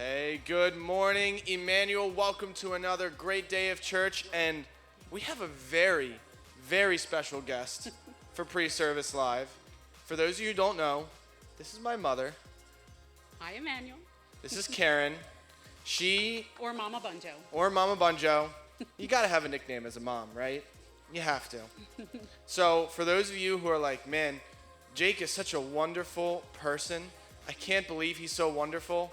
Hey, good morning, Immanuel. Welcome to another great day of church, and we have a very, very special guest for Pre-Service Live. For those of you who don't know, this is my mother. Hi, Immanuel. This is Karen. Or Mama Bunjo. Or Mama Bunjo. You gotta have a nickname as a mom, right? You have to. So, for those of you who are like, man, Jake is such a wonderful person. I can't believe he's so wonderful.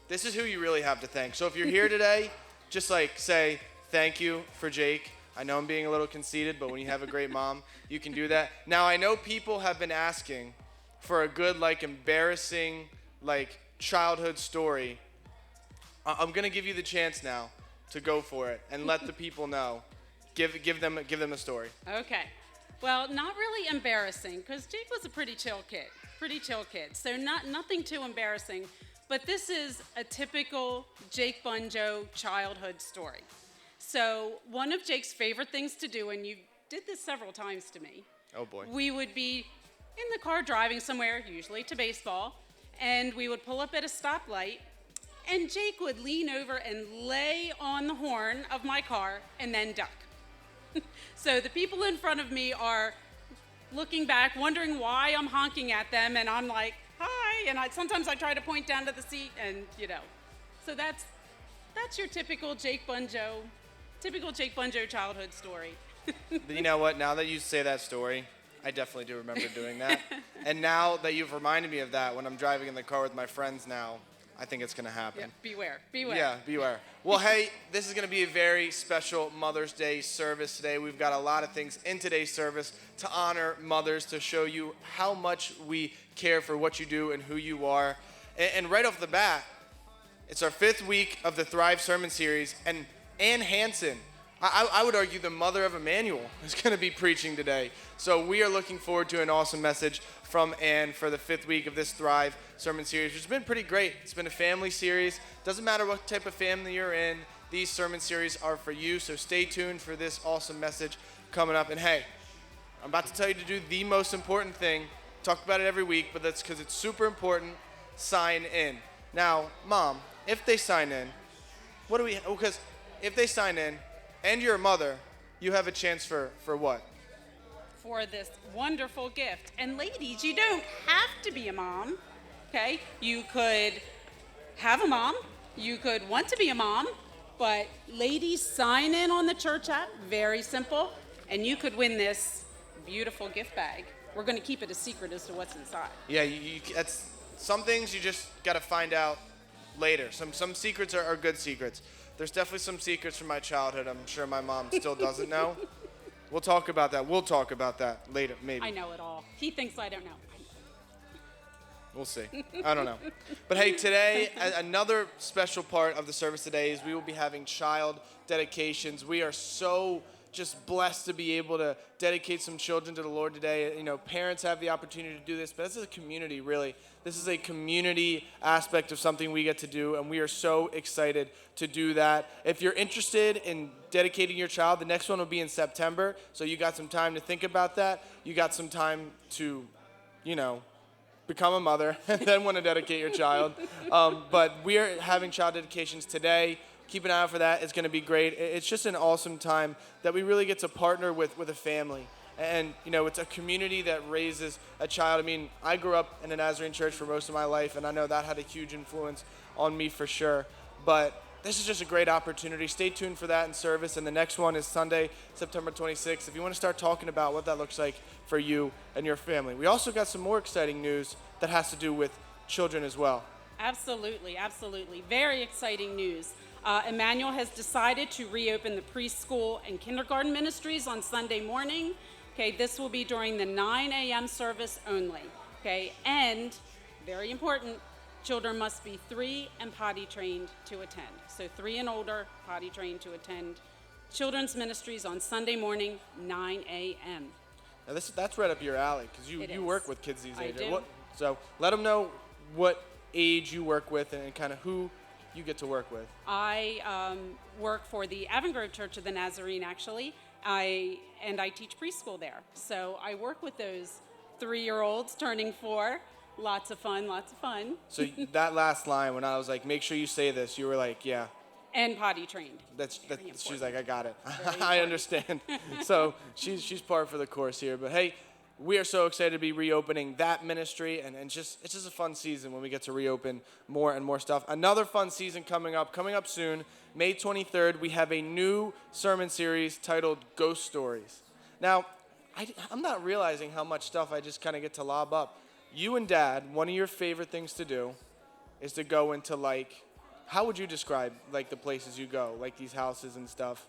This is who you really have to thank. So if you're here today, just say thank you for Jake. I know I'm being a little conceited, but when you have a great mom, you can do that. Now, I know people have been asking for a good, embarrassing, childhood story. I'm going to give you the chance now to go for it and let the people know. Give them a story. Okay. Well, not really embarrassing, because Jake was a pretty chill kid. So nothing too embarrassing. But this is a typical Jake Bunjo childhood story. So one of Jake's favorite things to do, and you did this several times to me. Oh boy. We would be in the car driving somewhere, usually to baseball, and we would pull up at a stoplight, and Jake would lean over and lay on the horn of my car and then duck. So the people in front of me are looking back, wondering why I'm honking at them, and I'm like, hi, and sometimes I try to point down to the seat, and so that's your typical Jake Bunjo childhood story. You know what? Now that you say that story, I definitely do remember doing that. And now that you've reminded me of that, when I'm driving in the car with my friends now, I think it's going to happen. Yeah, beware. Yeah, beware. Well, hey, this is going to be a very special Mother's Day service today. We've got a lot of things in today's service to honor mothers, to show you how much we care for what you do and who you are. And right off the bat, it's our 5th week of the Thrive Sermon Series, and Ann Hansen, I would argue the mother of Immanuel, is going to be preaching today. So we are looking forward to an awesome message from Ann for the 5th week of this Thrive Sermon Series, which has been pretty great. It's been a family series. Doesn't matter what type of family you're in, these sermon series are for you. So stay tuned for this awesome message coming up. And hey, I'm about to tell you to do the most important thing. Talk about it every week, but that's because it's super important. Sign in. Now, Mom, if they sign in, because if they sign in and you're a mother, you have a chance for what? For this wonderful gift. And ladies, you don't have to be a mom, okay? You could have a mom, you could want to be a mom, but ladies, sign in on the church app, very simple, and you could win this beautiful gift bag. We're going to keep it a secret as to what's inside. Yeah, that's some things you just got to find out later. Some secrets are good secrets. There's definitely some secrets from my childhood I'm sure my mom still doesn't know. We'll talk about that later, maybe. I know it all. He thinks I don't know. We'll see. I don't know. But hey, today, another special part of the service today is we will be having child dedications. We are so just blessed to be able to dedicate some children to the Lord today. Parents have the opportunity to do this, but this is a community, really. This is a community aspect of something we get to do, and we are so excited to do that. If you're interested in dedicating your child, the next one will be in September, so you got some time to think about that. You got some time to, become a mother and then want to dedicate your child. But we are having child dedications today. Keep an eye out for that. It's going to be great. It's just an awesome time that we really get to partner with a family. And, it's a community that raises a child. I mean, I grew up in a Nazarene church for most of my life, and I know that had a huge influence on me for sure. But this is just a great opportunity. Stay tuned for that in service. And the next one is Sunday, September 26th. If you want to start talking about what that looks like for you and your family. We also got some more exciting news that has to do with children as well. Absolutely. Very exciting news. Immanuel has decided to reopen the preschool and kindergarten ministries on Sunday morning. Okay, this will be during the 9 a.m. service only. Okay, and very important, children must be 3 and potty trained to attend. So 3 and older, potty trained to attend children's ministries on Sunday morning, 9 a.m. Now that's right up your alley, because you work with kids these days. I do. So let them know what age you work with and kind of who you get to work with. I work for the Avongrove Church of the Nazarene, actually. I teach preschool there. So I work with those 3-year-olds turning 4 Lots of fun, lots of fun. So that last line, when I was like, make sure you say this, you were like, yeah, And potty trained. she's like, I got it. Very I important. understand. So she's par for the course here. But hey, we are so excited to be reopening that ministry, and it's just a fun season when we get to reopen more and more stuff. Another fun season coming up soon, May 23rd. We have a new sermon series titled Ghost Stories. Now, I'm not realizing how much stuff I just kind of get to lob up. You and Dad, one of your favorite things to do is to go into like, how would you describe like the places you go, like these houses and stuff?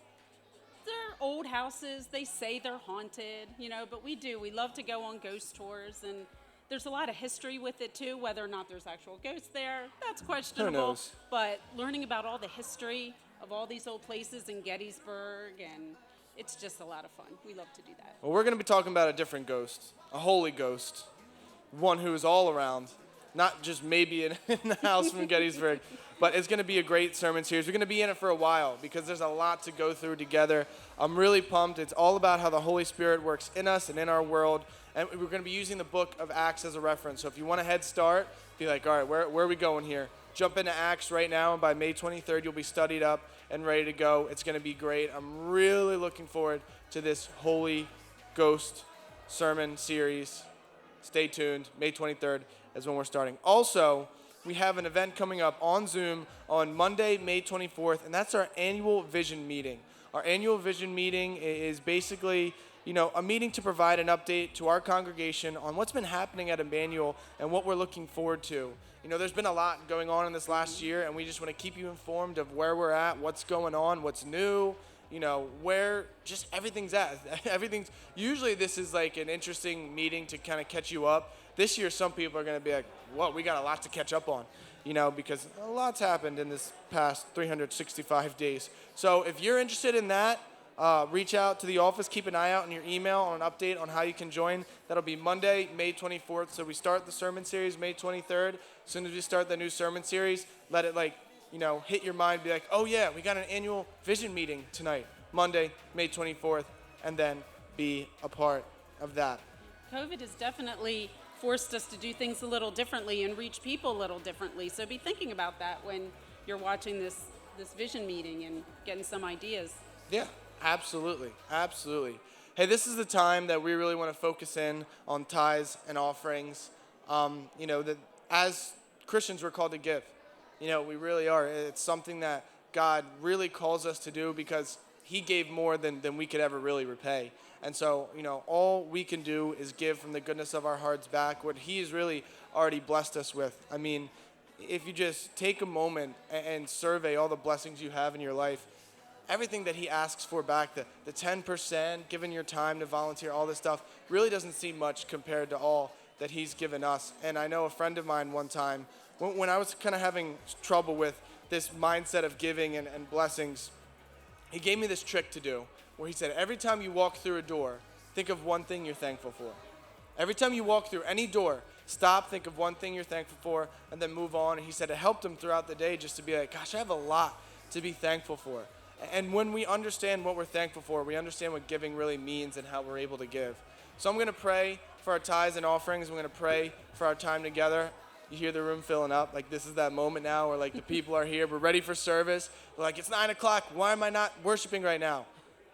They're old houses. They say they're haunted, but we do. We love to go on ghost tours, and there's a lot of history with it too. Whether or not there's actual ghosts there, that's questionable. Who knows? But learning about all the history of all these old places in Gettysburg, and it's just a lot of fun. We love to do that. Well, we're going to be talking about a different ghost, a holy ghost, one who is all around, not just maybe in the house from Gettysburg, but it's going to be a great sermon series. We're going to be in it for a while because there's a lot to go through together. I'm really pumped. It's all about how the Holy Spirit works in us and in our world, and we're going to be using the book of Acts as a reference. So if you want a head start, be like, all right, where are we going here? Jump into Acts right now, and by May 23rd, you'll be studied up and ready to go. It's going to be great. I'm really looking forward to this Holy Ghost sermon series. Stay tuned. May 23rd is when we're starting. Also, we have an event coming up on Zoom on Monday, May 24th, and that's our annual vision meeting. Our annual vision meeting is basically, a meeting to provide an update to our congregation on what's been happening at Immanuel and what we're looking forward to. There's been a lot going on in this last year, and we just want to keep you informed of where we're at, what's going on, what's new, where just everything's at. Usually this is like an interesting meeting to kind of catch you up. This year, some people are going to be like, whoa, we got a lot to catch up on, because a lot's happened in this past 365 days. So if you're interested in that, reach out to the office. Keep an eye out in your email on an update on how you can join. That'll be Monday, May 24th. So we start the sermon series May 23rd. As soon as we start the new sermon series, let it hit your mind. Be like, oh yeah, we got an annual vision meeting tonight, Monday, May 24th, and then be a part of that. COVID has definitely forced us to do things a little differently and reach people a little differently. So be thinking about that when you're watching this vision meeting and getting some ideas. Yeah, absolutely. Hey, this is the time that we really want to focus in on tithes and offerings. That as Christians we're called to give. We really are. It's something that God really calls us to do because he gave more than we could ever really repay. And so, all we can do is give from the goodness of our hearts back what he has really already blessed us with. I mean, if you just take a moment and survey all the blessings you have in your life, everything that he asks for back, the 10%, giving your time to volunteer, all this stuff, really doesn't seem much compared to all that he's given us. And I know a friend of mine one time, when I was kind of having trouble with this mindset of giving and blessings, he gave me this trick to do, where he said, every time you walk through a door, think of one thing you're thankful for. Every time you walk through any door, stop, think of one thing you're thankful for, and then move on. And he said it helped him throughout the day just to be like, gosh, I have a lot to be thankful for. And when we understand what we're thankful for, we understand what giving really means and how we're able to give. So I'm going to pray for our tithes and offerings. I'm going to pray for our time together. You hear the room filling up. Like, this is that moment now where, the people are here. We're ready for service. We're like, it's 9 o'clock. Why am I not worshiping right now?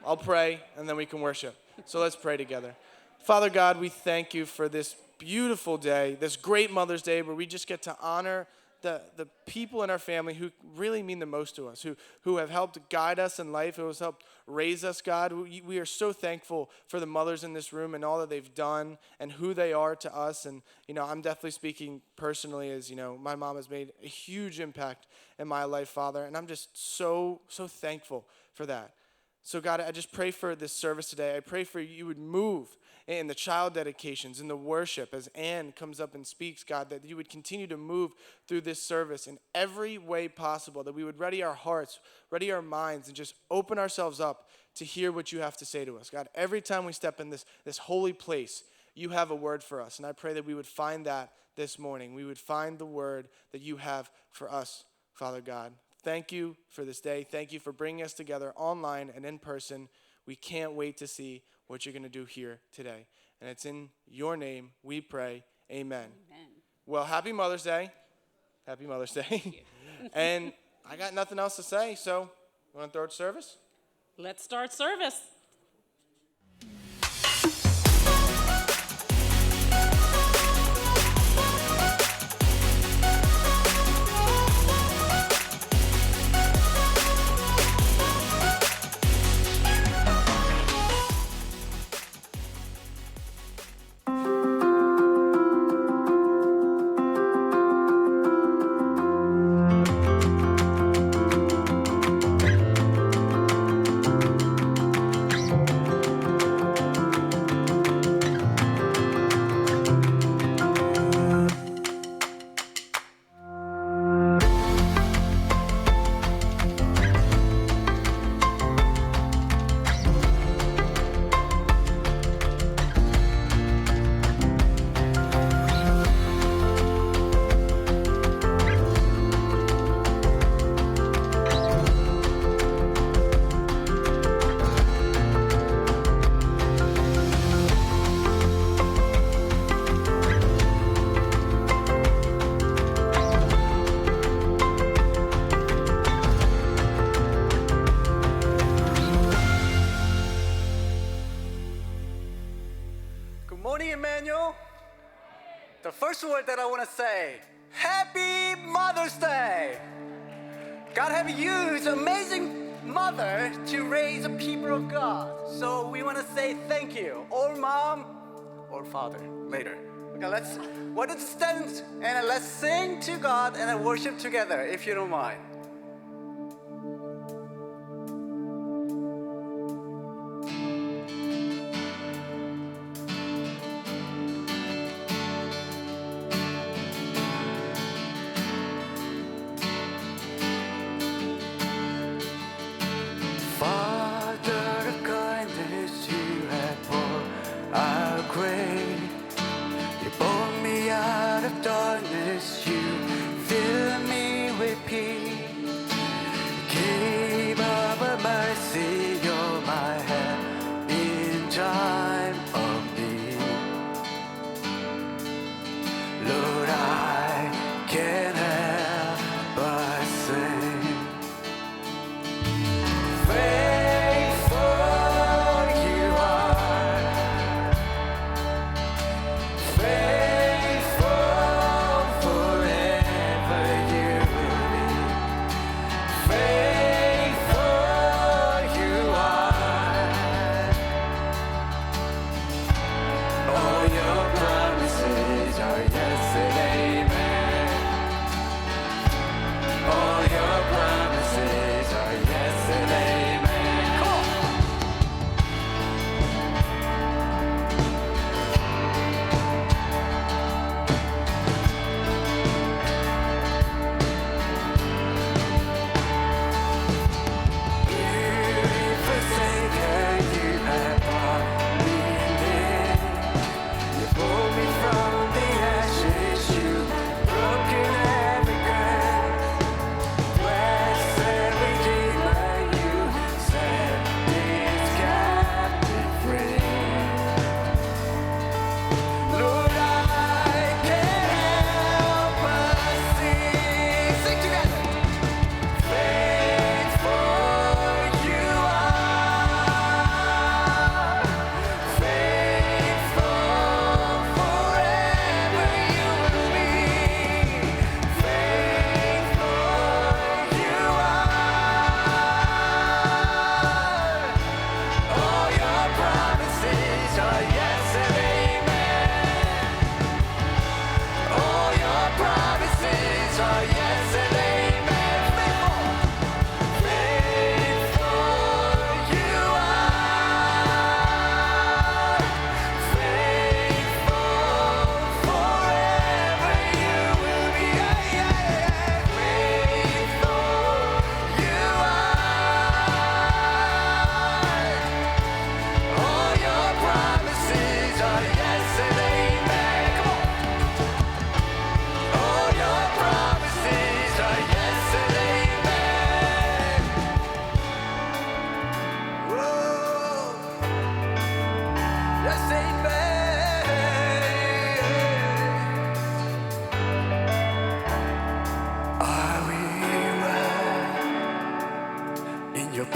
I'll pray, and then we can worship. So let's pray together. Father God, we thank you for this beautiful day, this great Mother's Day where we just get to honor the people in our family who really mean the most to us, who have helped guide us in life, who has helped raise us, God. We are so thankful for the mothers in this room and all that they've done and who they are to us. And, I'm definitely speaking personally as, my mom has made a huge impact in my life, Father. And I'm just so thankful for that. So, God, I just pray for this service today. I pray for you would move in the child dedications, in the worship, as Ann comes up and speaks, God, that you would continue to move through this service in every way possible, that we would ready our hearts, ready our minds, and just open ourselves up to hear what you have to say to us. God, every time we step in this holy place, you have a word for us, and I pray that we would find that this morning. We would find the word that you have for us, Father God. Thank you for this day. Thank you for bringing us together online and in person. We can't wait to see what you're going to do here today. And it's in your name we pray. Amen. Amen. Well, happy Mother's Day. Happy Mother's Day. And I got nothing else to say, so you want to throw it to service? Let's start service. Good morning, Immanuel. The first word that I want to say, Happy Mother's Day. God have used an amazing mother to raise a people of God. So we want to say thank you, or mom, or father, later. Okay, let's stand and let's sing to God and worship together, if you don't mind. Father of kindness, you have poured out great. You pulled me out of darkness, you fill me with peace.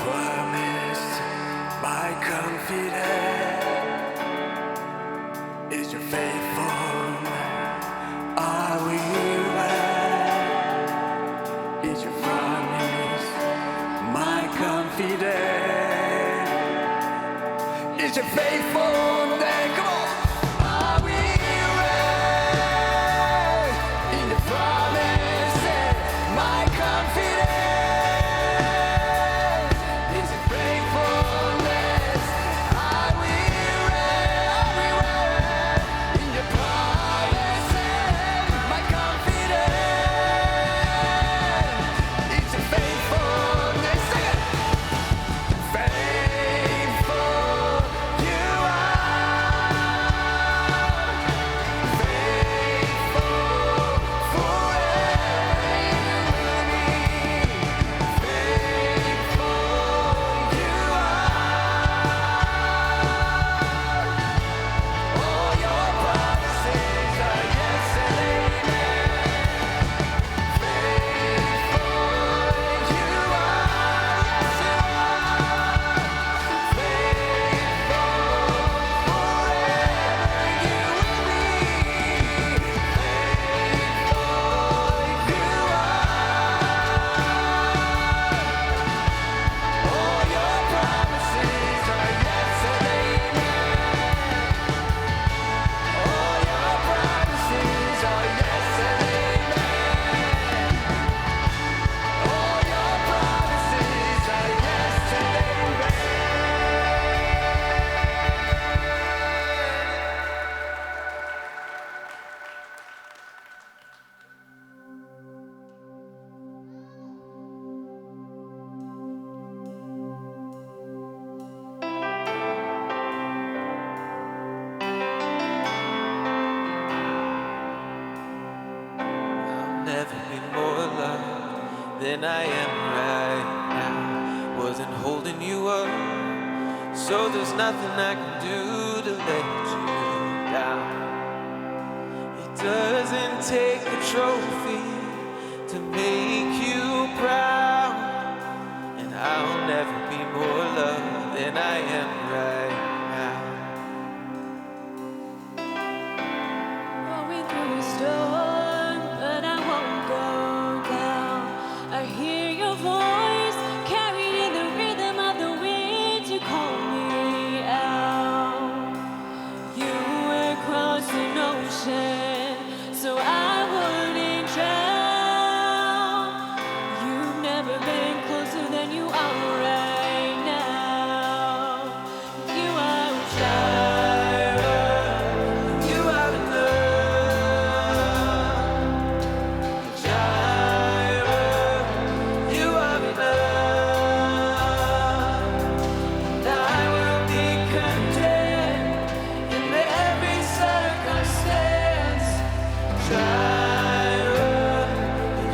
promise, my confidence is your faithful. Are we right? Is your promise, my confidence is your faithful. Then come on. Are we right? In your promise, my confidence is your faithfulness. Are we right? In your promise, my confidence is your faithfulness. Sing it. Faithful you are, faithful forever you will be. Faithful you are. All your promises are yes and amen. Faithful you are, yes you are. Faithful forever you will be. Faithful you are. All your promises are yes and amen. All your promises are yes and amen. All your promises are yes and amen. I'll never be more loved than I am right now. Wasn't holding you up, so there's nothing I can do to let you down. It doesn't take a trophy to make you proud, and I'll never be more loved than I am right now. Going through a storm, but I won't go down. I hear your voice carried in the rhythm of the wind to call me out. You were across an ocean, so I wouldn't drown. You've never been closer than you are right now. You are Jireh. You are enough, Jireh. You are enough, and I will be content in every circumstance. Jireh,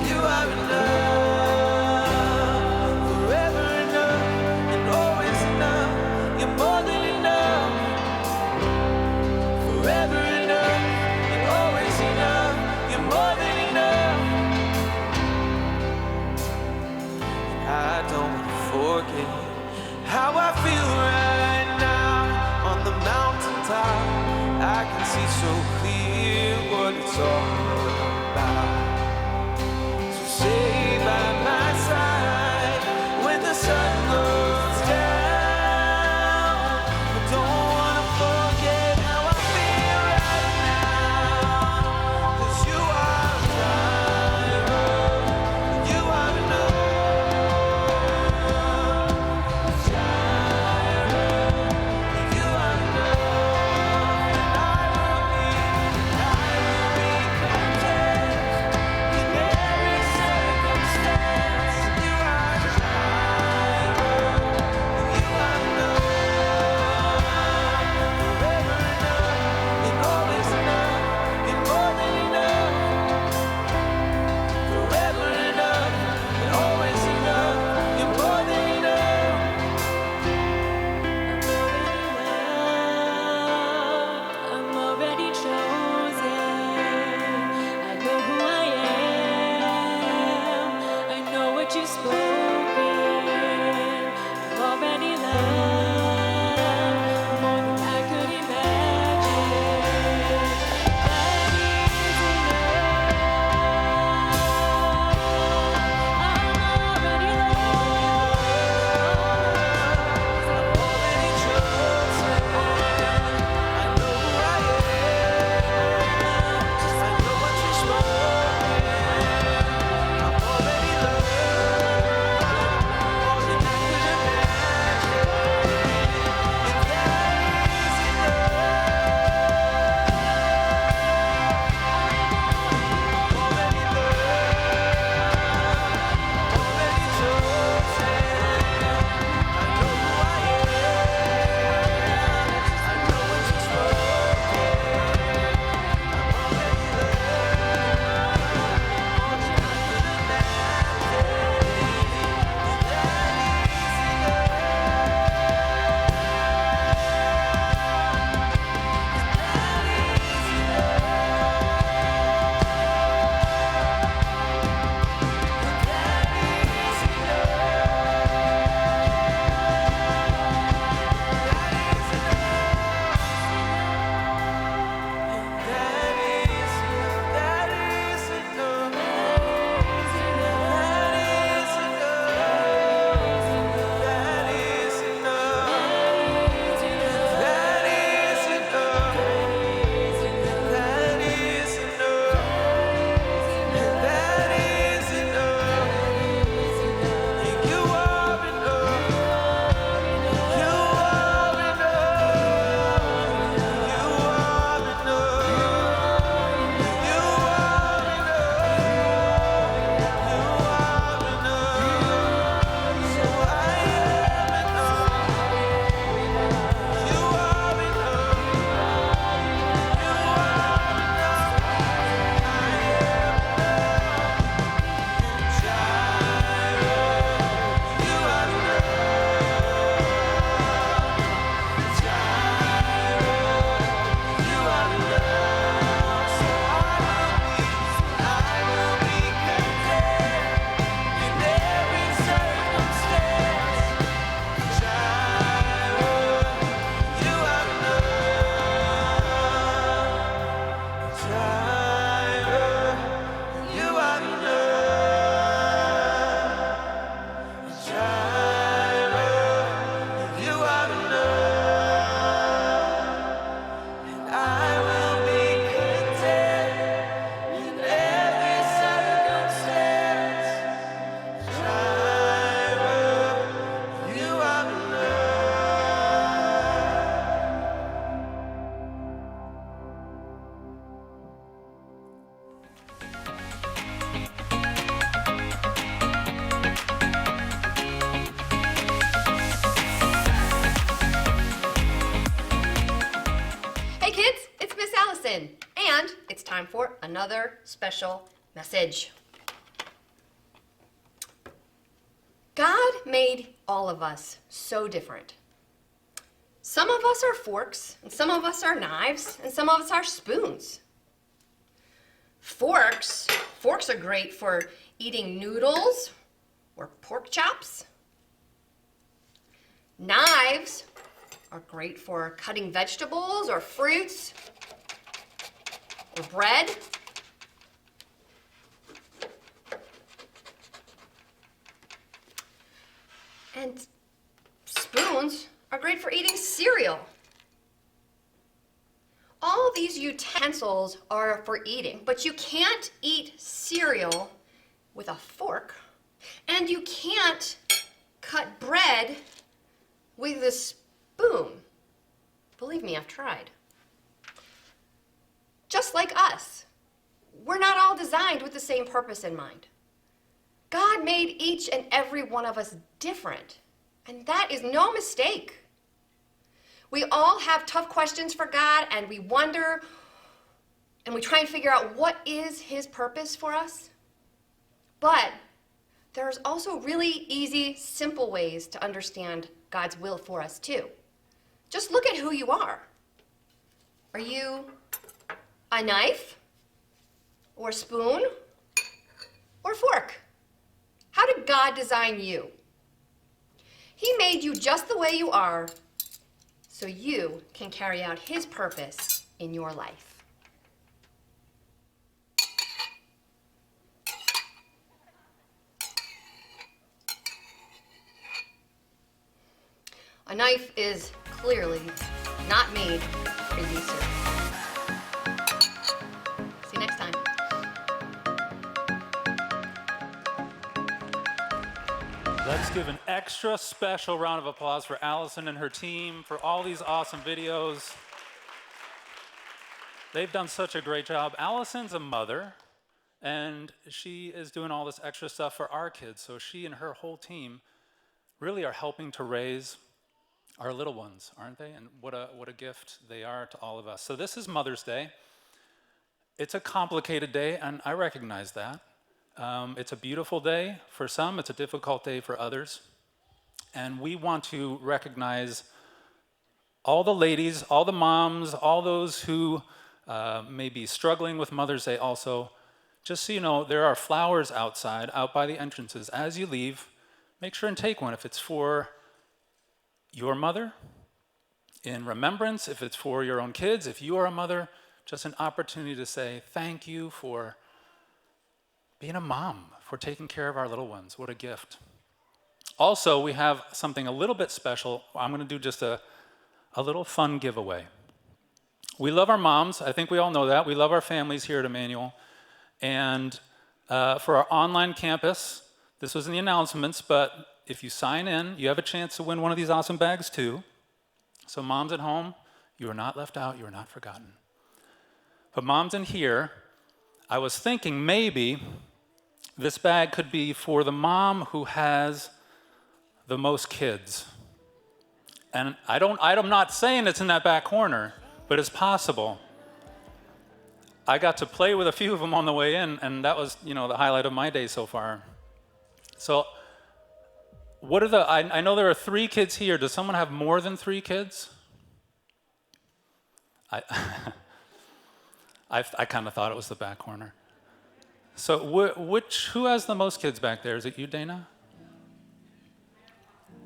you are enough, forever enough, and always enough. You're more than enough. Forever enough, and always enough. You're more than enough. I don't want to forget how I feel right now on the mountaintop. I can see so clear what it's all about. So stay by my side when the sun goes down. I don't wanna forget how I feel right now. 'Cause you are Jireh, you are enough. Jireh, you are enough, and I will be content in every circumstance. You are Jireh, you are enough, forever enough, and always enough. You're more than enough, forever enough, and always enough. You're more than enough. I'm already chosen. I know who I am. I know what you've spoken. time for another special message. God made all of us so different. Some of us are forks, and some of us are knives, and some of us are spoons. Forks are great for eating noodles or pork chops. Knives are great for cutting vegetables or fruits or bread. And spoons are great for eating cereal. All these utensils are for eating, but you can't eat cereal with a fork, and you can't cut bread with a spoon. Believe me, I've tried. Just like us, we're not all designed with the same purpose in mind. God made each and every one of us different, and that is no mistake. We all have tough questions for God, and we wonder, and we try and figure out what is His purpose for us. But there's also really easy, simple ways to understand God's will for us too. Just look at who you are. Are you a knife, or spoon, or fork? How did God design you? He made you just the way you are so you can carry out His purpose in your life. A knife is clearly not made for you, sir. See you next time. Let's give an extra special round of applause for Allison and her team for all these awesome videos. They've done such a great job. Allison's a mother, and she is doing all this extra stuff for our kids. So she and her whole team really are helping to raise our little ones, aren't they? And what a gift they are to all of us. So this is Mother's Day. It's a complicated day, and I recognize that. It's a beautiful day for some, it's a difficult day for others. And we want to recognize all the ladies, all the moms, all those who may be struggling with Mother's Day also. Just so you know, there are flowers outside, out by the entrances. As you leave, make sure and take one. If it's for your mother, in remembrance, if it's for your own kids, if you are a mother, just an opportunity to say thank you for being a mom, for taking care of our little ones. What a gift. Also, we have something a little bit special. I'm going to do just a little fun giveaway. We love our moms. I think we all know that. We love our families here at Immanuel. And for our online campus, this was in the announcements, but if you sign in, you have a chance to win one of these awesome bags too. So moms at home, you are not left out. You are not forgotten. But moms in here, I was thinking maybe this bag could be for the mom who has the most kids. And I'm not saying it's in that back corner, but it's possible. I got to play with a few of them on the way in, and that was, the highlight of my day so far. So, I know there are 3 kids here. Does someone have more than 3 kids? I kind of thought it was the back corner. So who has the most kids back there? Is it you, Dana?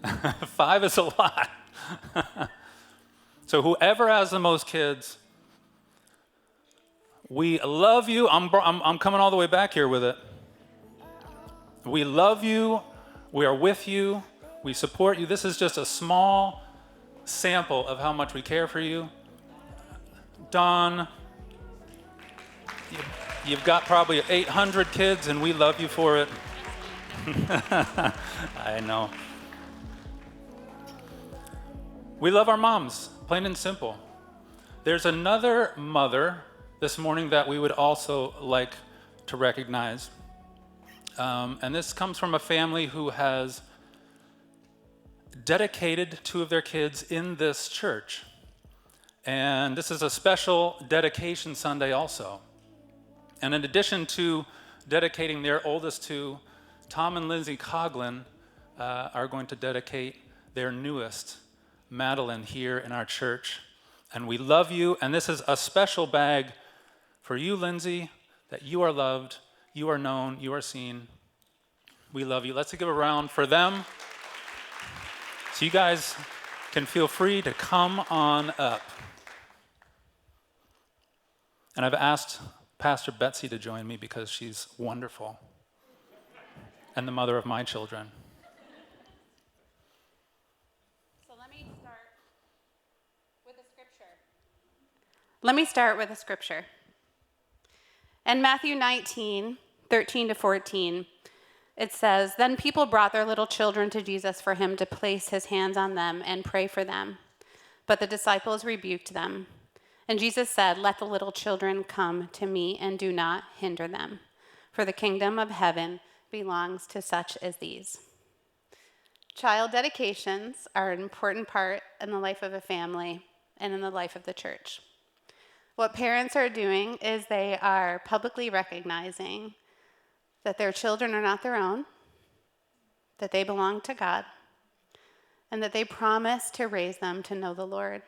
5 is a lot. So whoever has the most kids, we love you. I'm coming all the way back here with it. We love you. We are with you. We support you. This is just a small sample of how much we care for you. Dawn, you've got probably 800 kids, and we love you for it. I know. We love our moms, plain and simple. There's another mother this morning that we would also like to recognize. And this comes from a family who has dedicated 2 of their kids in this church. And this is a special dedication Sunday also. And in addition to dedicating their oldest two, Tom and Lindsay Coughlin are going to dedicate their newest, Madeline, here in our church. And we love you, and this is a special bag for you, Lindsay, that you are loved, you are known, you are seen. We love you. Let's give a round for them. So you guys can feel free to come on up. And I've asked Pastor Betsy to join me because she's wonderful and the mother of my children. So let me start with a scripture. In Matthew 19:13-14, it says, "Then people brought their little children to Jesus for him to place his hands on them and pray for them. But the disciples rebuked them. And Jesus said, 'Let the little children come to me and do not hinder them, for the kingdom of heaven belongs to such as these.'" Child dedications are an important part in the life of a family and in the life of the church. What parents are doing is they are publicly recognizing that their children are not their own, that they belong to God, and that they promise to raise them to know the Lord.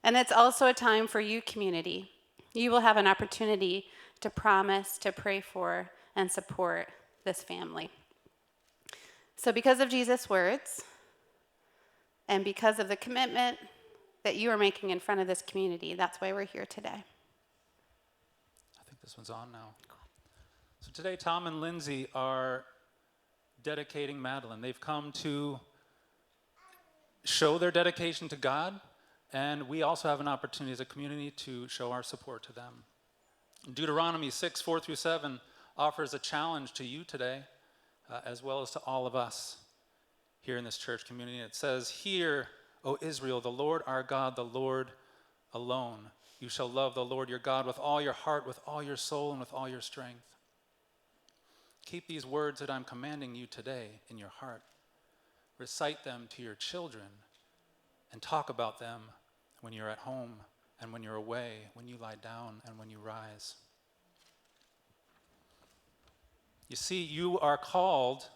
And it's also a time for you, community. You will have an opportunity to promise to pray for and support this family. So because of Jesus' words, and because of the commitment that you are making in front of this community, that's why we're here today. I think this one's on now. So today, Tom and Lindsay are dedicating Madeline. They've come to show their dedication to God, and we also have an opportunity as a community to show our support to them. Deuteronomy 6:4-7 offers a challenge to you today, as well as to all of us here in this church community. It says, "Hear, O Israel, the Lord our God, the Lord alone. You shall love the Lord your God with all your heart, with all your soul, and with all your strength." Keep these words that I'm commanding you today in your heart. Recite them to your children and talk about them when you're at home and when you're away, when you lie down and when you rise. You see, you are called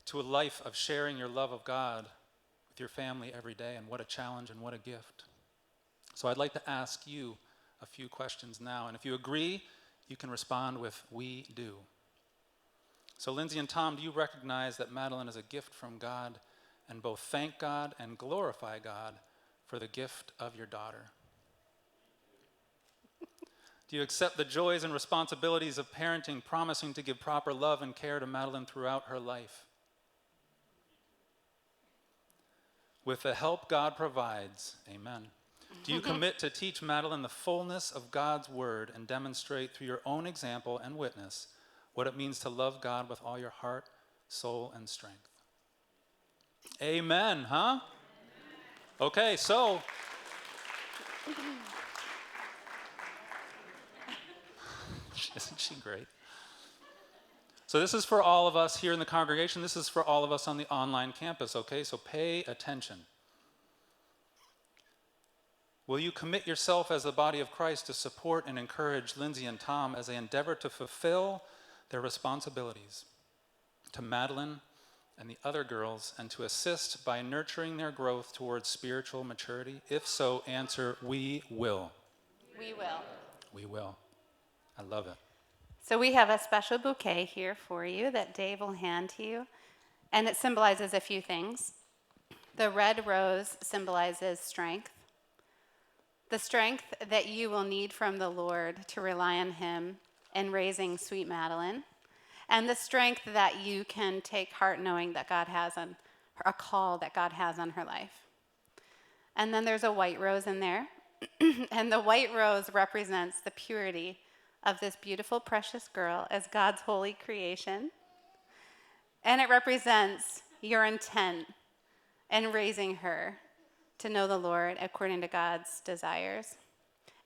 to a life of sharing your love of God with your family every day, and what a challenge and what a gift. So I'd like to ask you a few questions now, and if you agree, you can respond with "we do." So Lindsay and Tom, do you recognize that Madeline is a gift from God, and both thank God and glorify God for the gift of your daughter? Do you accept the joys and responsibilities of parenting, promising to give proper love and care to Madeline throughout her life? With the help God provides, amen. Do you commit to teach Madeline the fullness of God's word and demonstrate through your own example and witness what it means to love God with all your heart, soul, and strength? Amen, huh? Okay, so isn't she great? So this is for all of us here in the congregation. This is for all of us on the online campus, okay? So pay attention. Will you commit yourself as the body of Christ to support and encourage Lindsay and Tom as they endeavor to fulfill their responsibilities to Madeline and the other girls, and to assist by nurturing their growth towards spiritual maturity? If so, answer, "We will." We will. We will. I love it. So we have a special bouquet here for you that Dave will hand to you, and it symbolizes a few things. The red rose symbolizes strength, the strength that you will need from the Lord to rely on him in raising sweet Madeline, and the strength that you can take heart knowing that God has a call that God has on her life. And then there's a white rose in there, and the white rose represents the purity of this beautiful, precious girl as God's holy creation. And it represents your intent in raising her to know the Lord according to God's desires.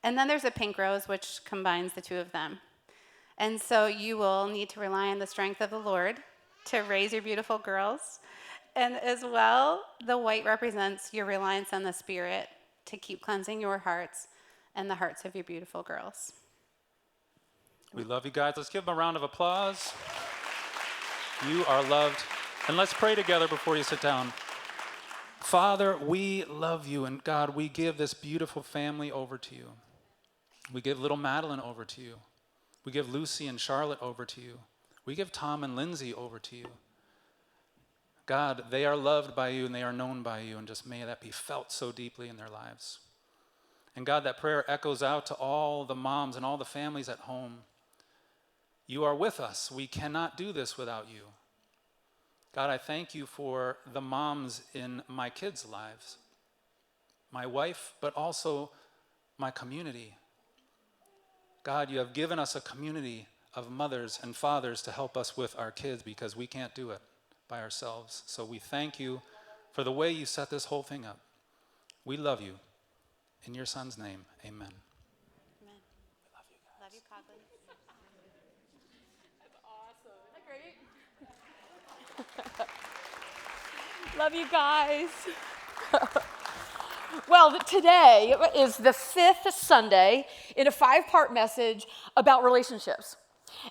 And then there's a pink rose, which combines the two of them. And so you will need to rely on the strength of the Lord to raise your beautiful girls. And as well, the white represents your reliance on the Spirit to keep cleansing your hearts and the hearts of your beautiful girls. We love you guys. Let's give them a round of applause. You are loved. And let's pray together before you sit down. Father, we love you, and God, we give this beautiful family over to you. We give little Madeline over to you. We give Lucy and Charlotte over to you. We give Tom and Lindsay over to you. God, they are loved by you and they are known by you, and just may that be felt so deeply in their lives. And God, that prayer echoes out to all the moms and all the families at home. You are with us. We cannot do this without you. God, I thank you for the moms in my kids' lives, my wife, but also my community. God, you have given us a community of mothers and fathers to help us with our kids because we can't do it by ourselves. So we thank you for the way you set this whole thing up. We love you. In your son's name, amen. Amen. We love you guys. Love you, Coglin. That's awesome. Isn't that great? Love you guys. Well, today is the 5th Sunday in a 5-part message about relationships.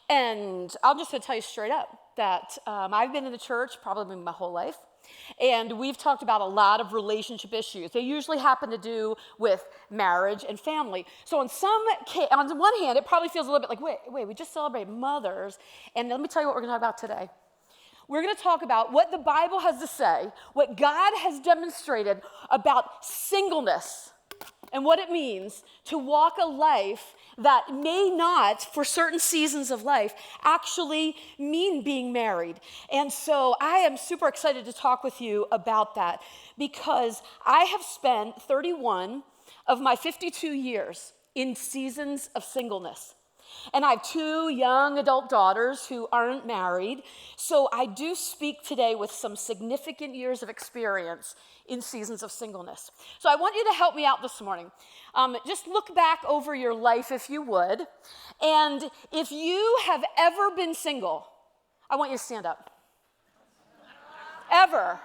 And I'm just going to tell you straight up that I've been in the church probably my whole life. And we've talked about a lot of relationship issues. They usually happen to do with marriage and family. So on one hand, it probably feels a little bit like, wait, we just celebrated mothers. And let me tell you what we're going to talk about today. We're going to talk about what the Bible has to say, what God has demonstrated about singleness and what it means to walk a life that may not, for certain seasons of life, actually mean being married. And so I am super excited to talk with you about that because I have spent 31 of my 52 years in seasons of singleness. And I have 2 young adult daughters who aren't married, so I do speak today with some significant years of experience in seasons of singleness. So I want you to help me out this morning. Just look back over your life if you would, and if you have ever been single, I want you to stand up. Ever.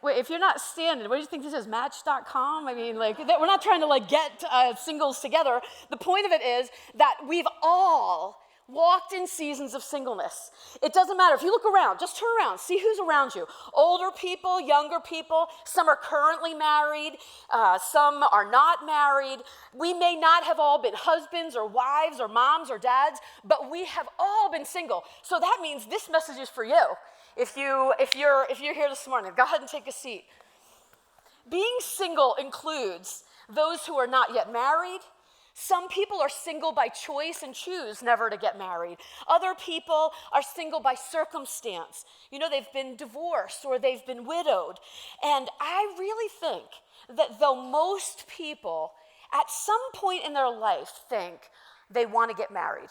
Wait, if you're not standing, what do you think this is, Match.com? I mean, we're not trying to get singles together. The point of it is that we've all walked in seasons of singleness. It doesn't matter. If you look around, just turn around, see who's around you. Older people, younger people, some are currently married, some are not married. We may not have all been husbands or wives or moms or dads, but we have all been single. So that means this message is for you. If you're here this morning, go ahead and take a seat. Being single includes those who are not yet married. Some people are single by choice and choose never to get married. Other people are single by circumstance. They've been divorced or they've been widowed. And I really think that though most people at some point in their life think they want to get married,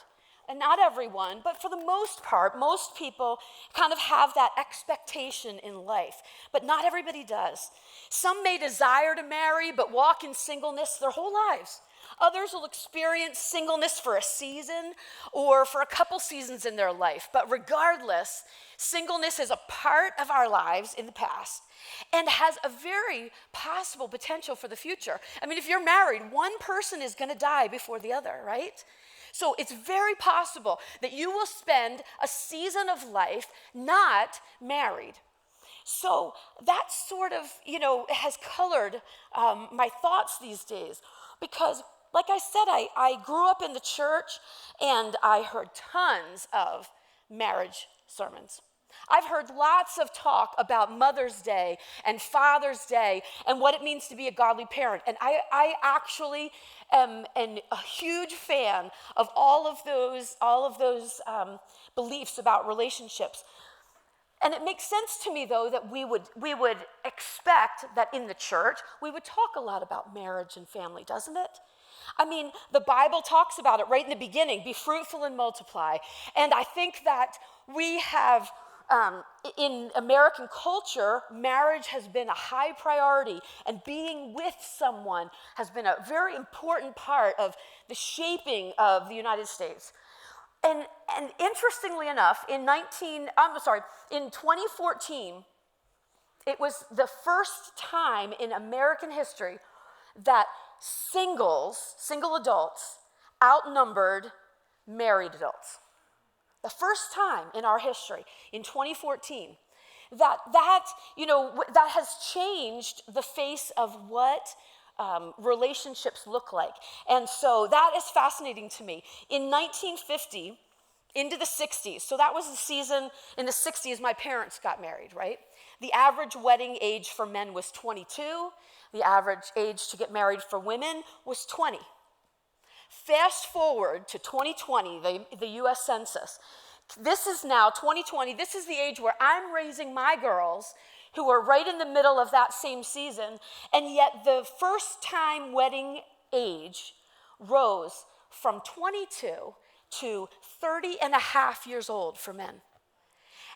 and not everyone, but for the most part, most people kind of have that expectation in life, but not everybody does. Some may desire to marry, but walk in singleness their whole lives. Others will experience singleness for a season or for a couple seasons in their life. But regardless, singleness is a part of our lives in the past and has a very possible potential for the future. I mean, if you're married, one person is going to die before the other, right? So it's very possible that you will spend a season of life not married. So that sort of, has colored my thoughts these days because, like I said, I grew up in the church and I heard tons of marriage sermons. I've heard lots of talk about Mother's Day and Father's Day and what it means to be a godly parent. And I actually am a huge fan of all of those beliefs about relationships. And it makes sense to me, though, that we would expect that in the church we would talk a lot about marriage and family, doesn't it? I mean, the Bible talks about it right in the beginning, be fruitful and multiply. And I think that we have, in American culture, marriage has been a high priority, and being with someone has been a very important part of the shaping of the United States. And interestingly enough, in 2014, it was the first time in American history that single adults, outnumbered married adults. The first time in our history, in 2014, that has changed the face of what relationships look like. And so that is fascinating to me. In 1950, into the 60s, so that was the season in the 60s my parents got married, right? The average wedding age for men was 22. The average age to get married for women was 20. Fast forward to 2020, the US Census. This is now 2020. This is the age where I'm raising my girls who are right in the middle of that same season, and yet the first time wedding age rose from 22 to 30 and a half years old for men.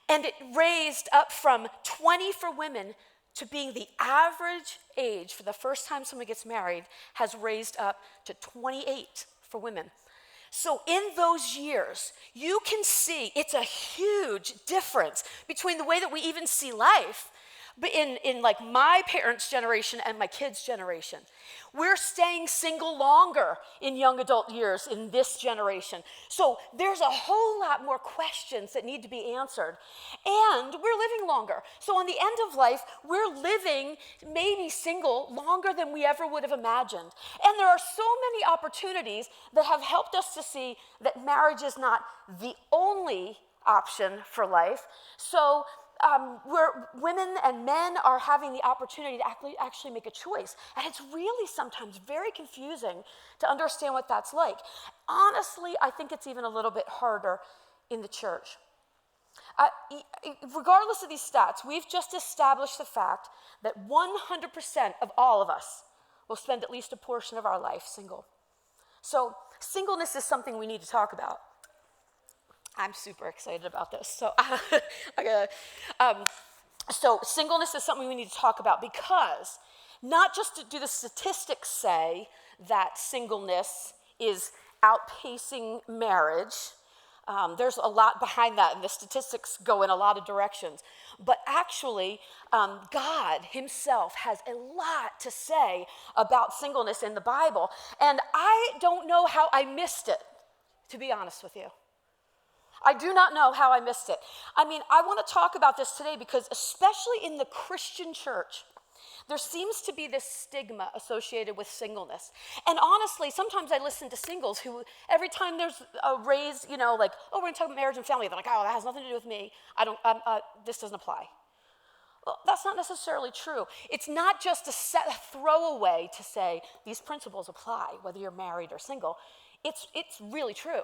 And it raised up from 20 for women to being the average age for the first time someone gets married has raised up to 28 for women. So in those years, you can see it's a huge difference between the way that we even see life, but in like my parents' generation and my kids' generation. We're staying single longer in young adult years in this generation. So there's a whole lot more questions that need to be answered. And we're living longer. So on the end of life, we're living maybe single longer than we ever would have imagined. And there are so many opportunities that have helped us to see that marriage is not the only option for life. So where women and men are having the opportunity to actually make a choice. And it's really sometimes very confusing to understand what that's like. Honestly, I think it's even a little bit harder in the church. Regardless of these stats, we've just established the fact that 100% of all of us will spend at least a portion of our life single. So singleness is something we need to talk about. I'm super excited about this. So singleness is something we need to talk about because not just do the statistics say that singleness is outpacing marriage. There's a lot behind that, and the statistics go in a lot of directions. But actually, God himself has a lot to say about singleness in the Bible. And I don't know how I missed it, to be honest with you. I do not know how I missed it. I mean, I want to talk about this today because especially in the Christian church, there seems to be this stigma associated with singleness. And honestly, sometimes I listen to singles who, every time there's a raise, like, oh, we're going to talk about marriage and family, they're like, oh, that has nothing to do with me. This doesn't apply. Well, that's not necessarily true. It's not just a throwaway to say these principles apply, whether you're married or single. It's really true.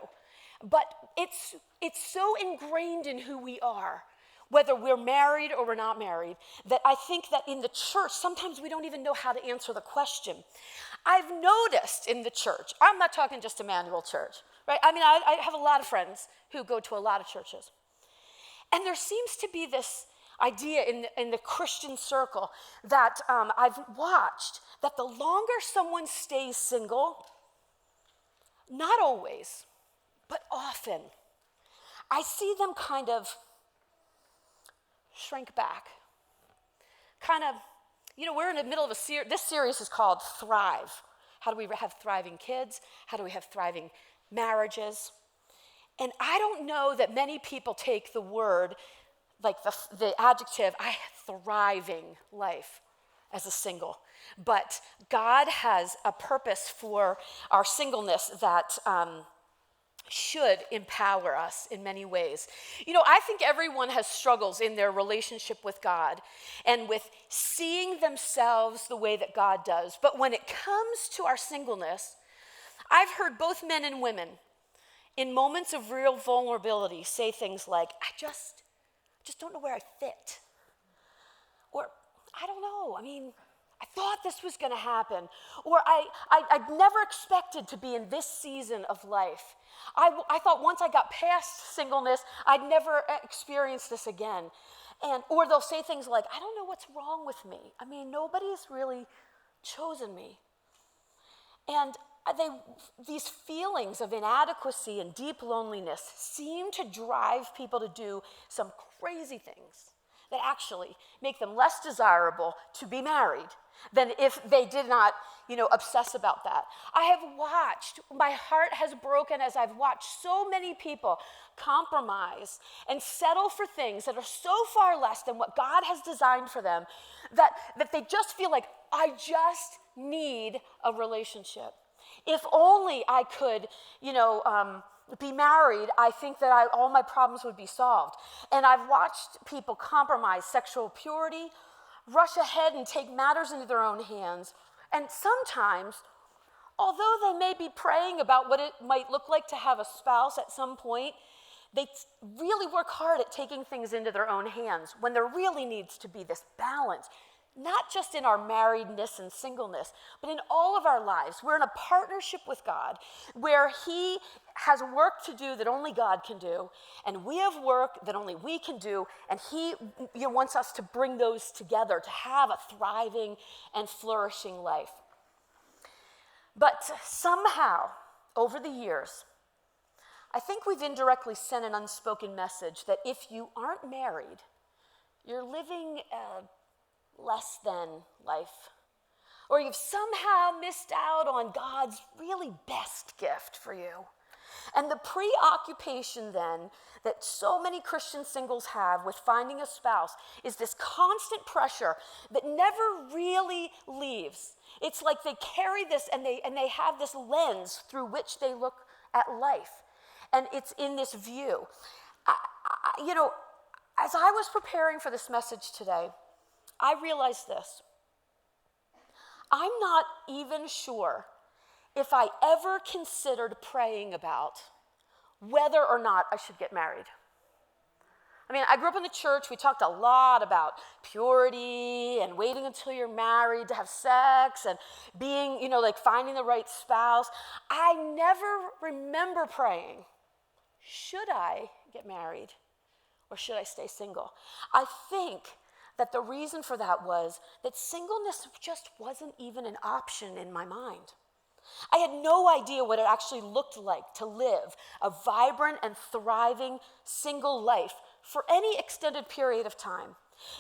But it's so ingrained in who we are, whether we're married or we're not married, that I think that in the church, sometimes we don't even know how to answer the question. I've noticed in the church, I'm not talking just Immanuel Church, right? I mean, I have a lot of friends who go to a lot of churches. And there seems to be this idea in the Christian circle that I've watched, that the longer someone stays single, not always, but often, I see them kind of shrink back. Kind of, we're in the middle of this series is called Thrive. How do we have thriving kids? How do we have thriving marriages? And I don't know that many people take the word, like the adjective, thriving life as a single. But God has a purpose for our singleness that should empower us in many ways. I think everyone has struggles in their relationship with God and with seeing themselves the way that God does. But when it comes to our singleness, I've heard both men and women in moments of real vulnerability say things like, I just don't know where I fit. Or, I don't know, I thought this was going to happen. Or I never expected to be in this season of life. I thought once I got past singleness, I'd never experience this again. Or they'll say things like, I don't know what's wrong with me. Nobody's really chosen me. And these feelings of inadequacy and deep loneliness seem to drive people to do some crazy things that actually make them less desirable to be married than if they did not, obsess about that. I have watched, my heart has broken as I've watched so many people compromise and settle for things that are so far less than what God has designed for them that they just feel like, I just need a relationship. If only I could, be married, I think that all my problems would be solved. And I've watched people compromise sexual purity, rush ahead and take matters into their own hands. And sometimes, although they may be praying about what it might look like to have a spouse at some point, they really work hard at taking things into their own hands when there really needs to be this balance. Not just in our marriedness and singleness, but in all of our lives. We're in a partnership with God where He has work to do that only God can do, and we have work that only we can do, and He wants us to bring those together to have a thriving and flourishing life. But somehow, over the years, I think we've indirectly sent an unspoken message that if you aren't married, you're living less than life, or you've somehow missed out on God's really best gift for you. And the preoccupation then that so many Christian singles have with finding a spouse is this constant pressure that never really leaves. It's like they carry this and they have this lens through which they look at life, and it's in this view. As I was preparing for this message today, I realized this. I'm not even sure if I ever considered praying about whether or not I should get married. I mean, I grew up in the church. We talked a lot about purity and waiting until you're married to have sex and being, finding the right spouse. I never remember praying, should I get married or should I stay single? I think that the reason for that was that singleness just wasn't even an option in my mind. I had no idea what it actually looked like to live a vibrant and thriving single life for any extended period of time.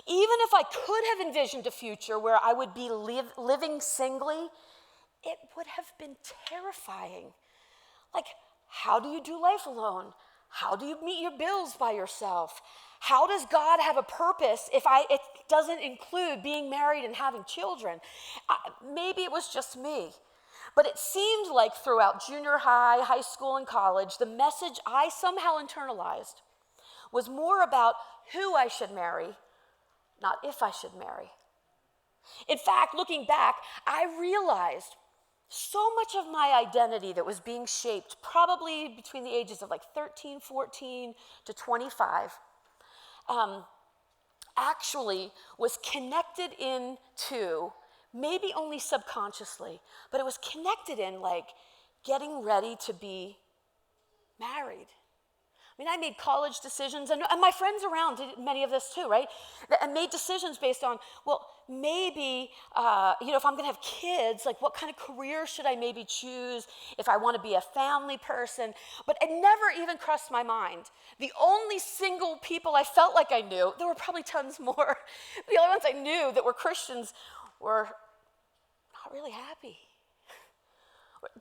Even if I could have envisioned a future where I would be living singly, it would have been terrifying. Like, how do you do life alone? How do you meet your bills by yourself? How does God have a purpose if it doesn't include being married and having children? Maybe it was just me. But it seemed like throughout junior high, high school, and college, the message I somehow internalized was more about who I should marry, not if I should marry. In fact, looking back, I realized so much of my identity that was being shaped probably between the ages of 13, 14 to 25 actually was connected into, maybe only subconsciously, but it was connected in getting ready to be married. I mean, I made college decisions, and my friends around did many of this too, right? And made decisions based on, maybe, if I'm gonna have kids, what kind of career should I maybe choose if I wanna be a family person? But it never even crossed my mind. The only single people I felt like I knew, there were probably tons more, the only ones I knew that were Christians were not really happy.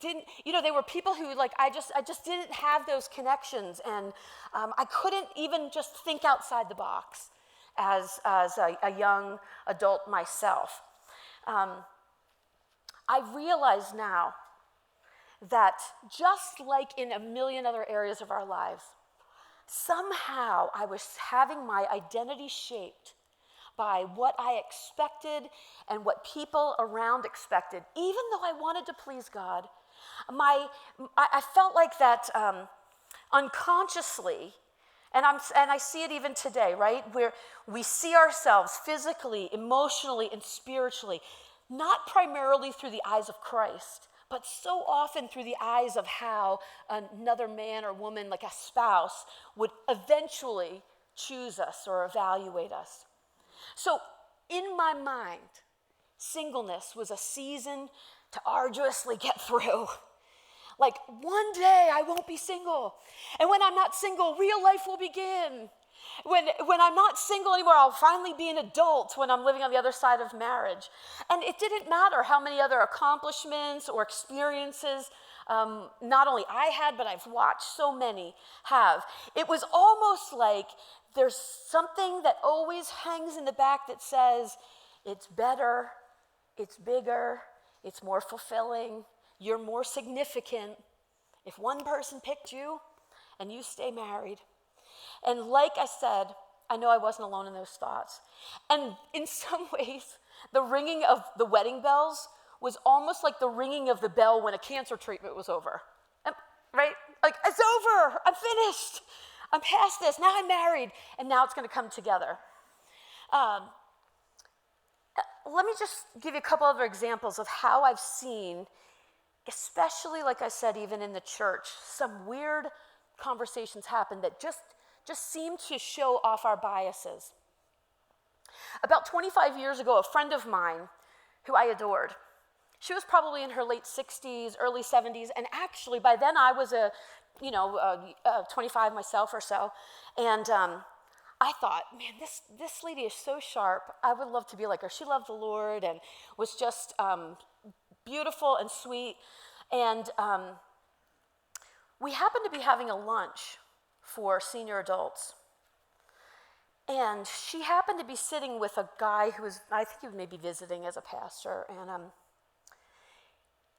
They were people who I just didn't have those connections, and I couldn't even just think outside the box as a young adult myself. I realize now that just like in a million other areas of our lives, somehow I was having my identity shaped by what I expected and what people around expected. Even though I wanted to please God, I felt like that unconsciously, and I see it even today, right? Where we see ourselves physically, emotionally, and spiritually, not primarily through the eyes of Christ, but so often through the eyes of how another man or woman, like a spouse, would eventually choose us or evaluate us. So in my mind, singleness was a season to arduously get through. One day I won't be single. And when I'm not single, real life will begin. When I'm not single anymore, I'll finally be an adult when I'm living on the other side of marriage. And it didn't matter how many other accomplishments or experiences not only I had, but I've watched so many have. It was almost like there's something that always hangs in the back that says, it's better, it's bigger, it's more fulfilling, you're more significant if one person picked you and you stay married. And like I said, I know I wasn't alone in those thoughts. And in some ways, the ringing of the wedding bells was almost like the ringing of the bell when a cancer treatment was over. Right? Like, it's over, I'm finished, I'm past this, now I'm married, and now it's gonna come together. Let me just give you a couple other examples of how I've seen, especially like I said, even in the church, some weird conversations happen that just seem to show off our biases. About 25 years ago, a friend of mine who I adored, she was probably in her late 60s, early 70s, and actually by then I was 25 myself or so, and I thought, man, this lady is so sharp. I would love to be like her. She loved the Lord and was just beautiful and sweet. And we happened to be having a lunch for senior adults. And she happened to be sitting with a guy who was, I think he was maybe visiting as a pastor. And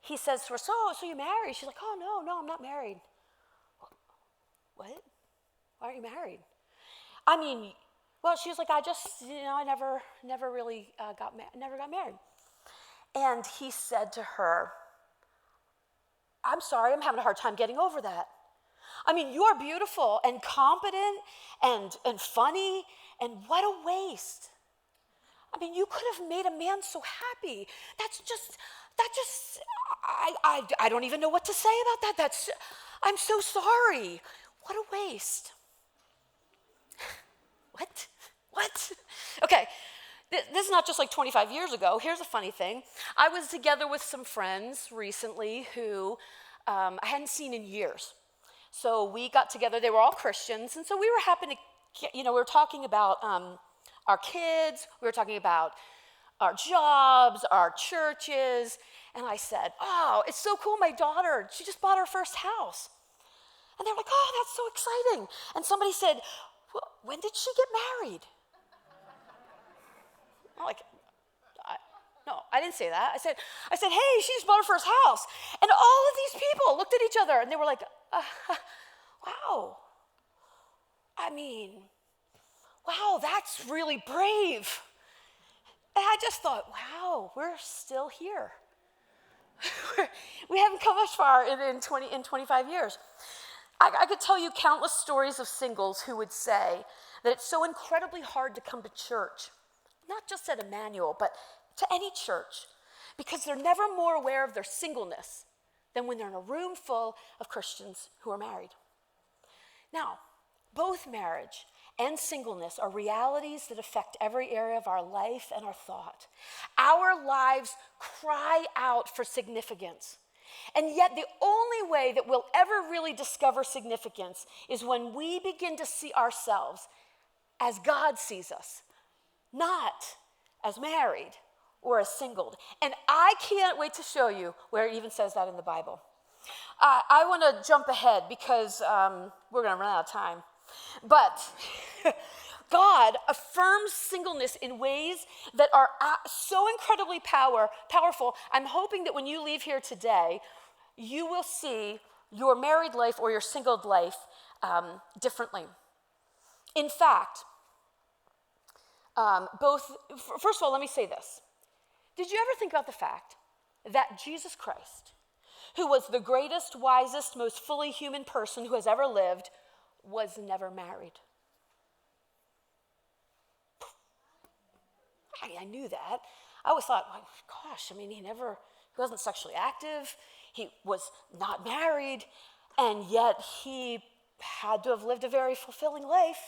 he says to her, so you married? She's like, oh, no, I'm not married. What? Why aren't you married? I mean, well, she was like, I never really got married. And he said to her, I'm sorry, I'm having a hard time getting over that. I mean, you are beautiful and competent and funny, and what a waste. I mean, you could have made a man so happy. I don't even know what to say about that. I'm so sorry. What a waste. What? Okay, this is not just like 25 years ago. Here's a funny thing. I was together with some friends recently who I hadn't seen in years. So we got together, they were all Christians, and so we were happy to, we were talking about our kids, we were talking about our jobs, our churches, and I said, oh, it's so cool, my daughter, she just bought her first house. And they're like, oh, that's so exciting. And somebody said, well, when did she get married? I'm like, no, I didn't say that. I said, hey, she just bought her first house. And all of these people looked at each other and they were like, wow. I mean, wow, that's really brave. And I just thought, wow, we're still here. We haven't come much far in 25 years. I could tell you countless stories of singles who would say that it's so incredibly hard to come to church, not just at Immanuel, but to any church, because they're never more aware of their singleness than when they're in a room full of Christians who are married. Now, both marriage and singleness are realities that affect every area of our life and our thought. Our lives cry out for significance. And yet the only way that we'll ever really discover significance is when we begin to see ourselves as God sees us, not as married or as singled. And I can't wait to show you where it even says that in the Bible. I want to jump ahead because we're going to run out of time. But God affirms singleness in ways that are so incredibly powerful. I'm hoping that when you leave here today, you will see your married life or your singled life differently. In fact, first of all, let me say this. Did you ever think about the fact that Jesus Christ, who was the greatest, wisest, most fully human person who has ever lived, was never married? I knew that. I always thought, oh, gosh, I mean, he wasn't sexually active. He was not married. And yet he had to have lived a very fulfilling life.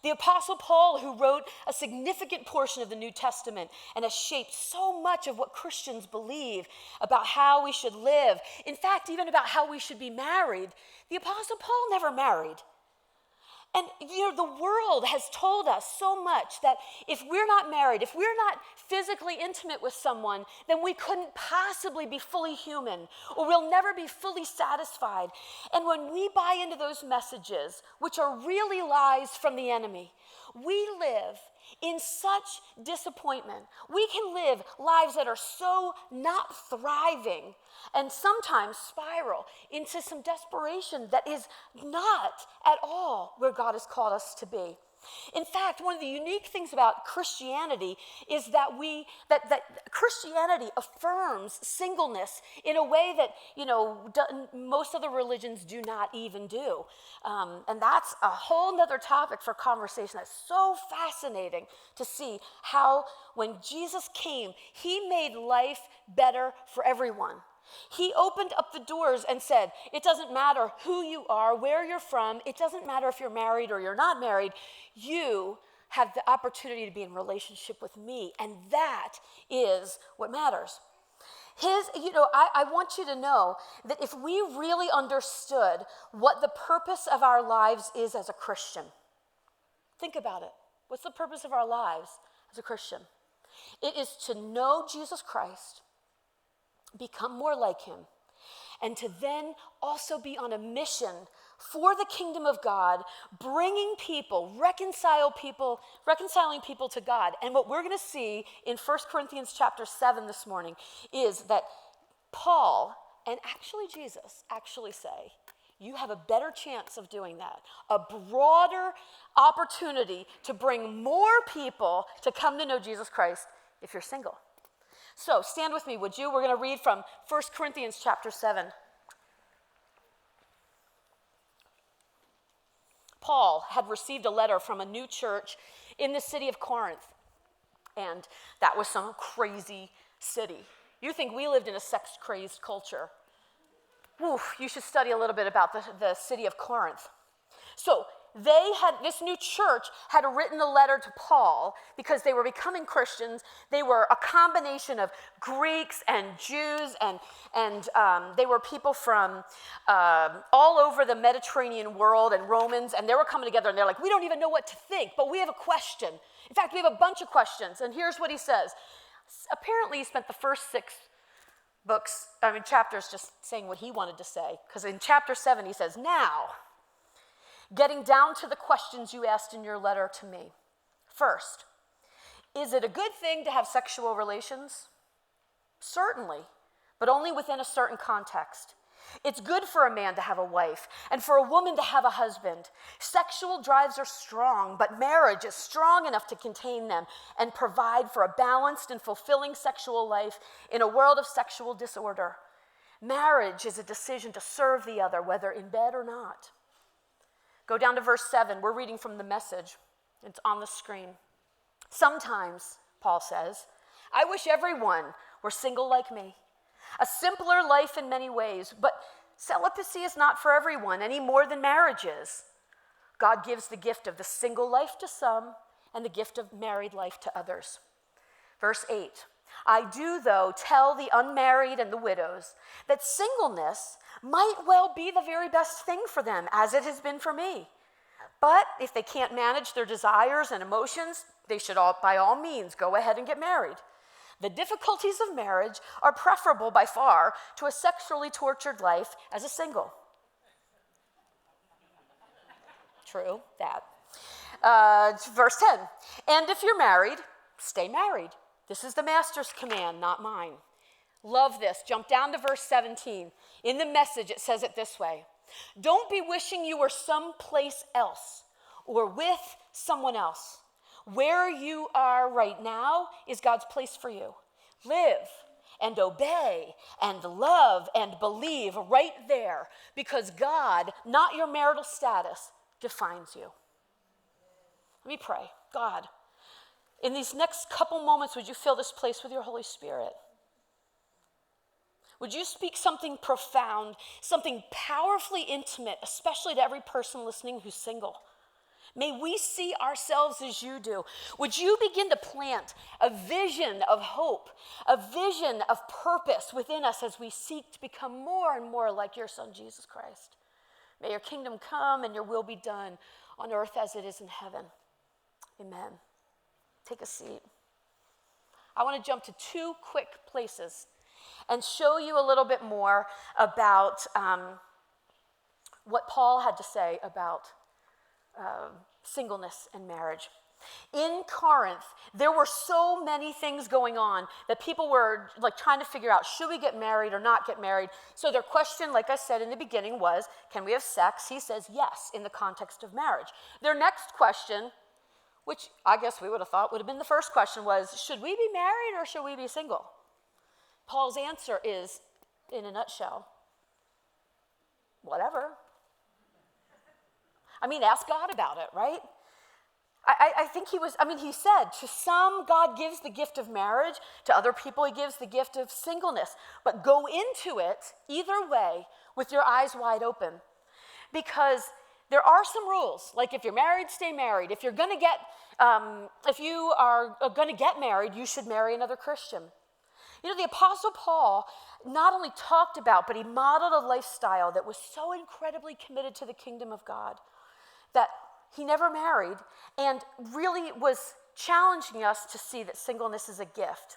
The Apostle Paul, who wrote a significant portion of the New Testament and has shaped so much of what Christians believe about how we should live, in fact, even about how we should be married, the Apostle Paul never married. And the world has told us so much that if we're not married, if we're not physically intimate with someone, then we couldn't possibly be fully human, or we'll never be fully satisfied. And when we buy into those messages, which are really lies from the enemy, we live in such disappointment. We can live lives that are so not thriving and sometimes spiral into some desperation that is not at all where God has called us to be. In fact, one of the unique things about Christianity is that Christianity affirms singleness in a way that most other religions do not even do, and that's a whole nother topic for conversation. That's so fascinating to see how when Jesus came, he made life better for everyone. He opened up the doors and said, it doesn't matter who you are, where you're from, it doesn't matter if you're married or you're not married, you have the opportunity to be in relationship with me, and that is what matters. I want you to know that if we really understood what the purpose of our lives is as a Christian, think about it. What's the purpose of our lives as a Christian? It is to know Jesus Christ, become more like him, and to then also be on a mission for the kingdom of God, bringing people, reconciling people to God. And what we're going to see in 1 Corinthians chapter 7 this morning is that Paul and actually Jesus actually say, you have a better chance of doing that, a broader opportunity to bring more people to come to know Jesus Christ if you're single. So stand with me, would you? We're going to read from 1 Corinthians chapter 7. Paul had received a letter from a new church in the city of Corinth, and that was some crazy city. You think we lived in a sex-crazed culture. Oof, you should study a little bit about the city of Corinth. So this new church had written a letter to Paul because they were becoming Christians. They were a combination of Greeks and Jews, and they were people from all over the Mediterranean world and Romans, and they were coming together, and they're like, we don't even know what to think, but we have a question. In fact, we have a bunch of questions, and here's what he says. Apparently, he spent the first 6 chapters just saying what he wanted to say, because in chapter 7, he says, now, getting down to the questions you asked in your letter to me. First, is it a good thing to have sexual relations? Certainly, but only within a certain context. It's good for a man to have a wife and for a woman to have a husband. Sexual drives are strong, but marriage is strong enough to contain them and provide for a balanced and fulfilling sexual life in a world of sexual disorder. Marriage is a decision to serve the other, whether in bed or not. Go down to verse 7. We're reading from the Message. It's on the screen. Sometimes, Paul says, I wish everyone were single like me. A simpler life in many ways, but celibacy is not for everyone any more than marriage is. God gives the gift of the single life to some and the gift of married life to others. Verse 8. I do, though, tell the unmarried and the widows that singleness might well be the very best thing for them, as it has been for me. But if they can't manage their desires and emotions, they should by all means go ahead and get married. The difficulties of marriage are preferable by far to a sexually tortured life as a single. True, that. Verse 10, and if you're married, stay married. This is the master's command, not mine. Love this. Jump down to verse 17. In the Message, it says it this way. Don't be wishing you were someplace else or with someone else. Where you are right now is God's place for you. Live and obey and love and believe right there, because God, not your marital status, defines you. Let me pray. God, in these next couple moments, would you fill this place with your Holy Spirit? Would you speak something profound, something powerfully intimate, especially to every person listening who's single? May we see ourselves as you do. Would you begin to plant a vision of hope, a vision of purpose within us as we seek to become more and more like your Son, Jesus Christ? May your kingdom come and your will be done on earth as it is in heaven. Amen. Take a seat. I want to jump to two quick places and show you a little bit more about what Paul had to say about singleness and marriage. In Corinth, there were so many things going on that people were like trying to figure out, should we get married or not get married? So their question, like I said in the beginning, was, can we have sex? He says yes, in the context of marriage. Their next question, which I guess we would have thought would have been the first question, was, should we be married or should we be single? Paul's answer is, in a nutshell, whatever. I mean, ask God about it, right? I think he said, to some, God gives the gift of marriage. To other people, he gives the gift of singleness. But go into it, either way, with your eyes wide open. Because there are some rules. Like if you're married, stay married. If you are going to get married, you should marry another Christian. You know, the Apostle Paul not only talked about, but he modeled a lifestyle that was so incredibly committed to the kingdom of God that he never married, and really was challenging us to see that singleness is a gift.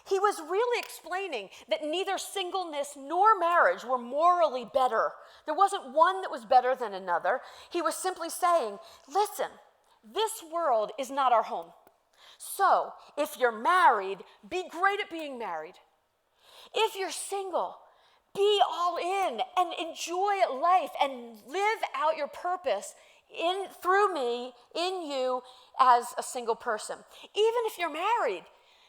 He was really explaining that neither singleness nor marriage were morally better. There wasn't one that was better than another. He was simply saying, listen, this world is not our home. So if you're married, be great at being married. If you're single, be all in and enjoy life and live out your purpose through me, in you, as a single person. Even if you're married,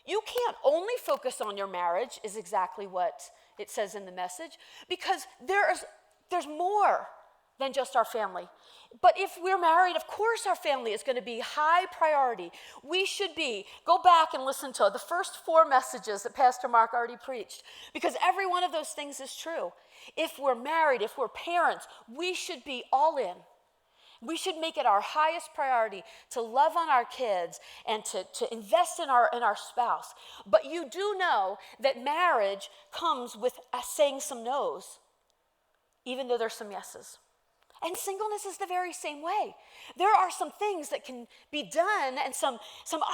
you can't only focus on your marriage, is exactly what it says in the message, because there's more than just our family. But if we're married, of course our family is going to be high priority. We should go back and listen to the first 4 messages that Pastor Mark already preached, because every one of those things is true. If we're married, if we're parents, we should be all in. We should make it our highest priority to love on our kids and to invest in our spouse. But you do know that marriage comes with saying some no's, even though there's some yeses. And singleness is the very same way. There are some things that can be done and some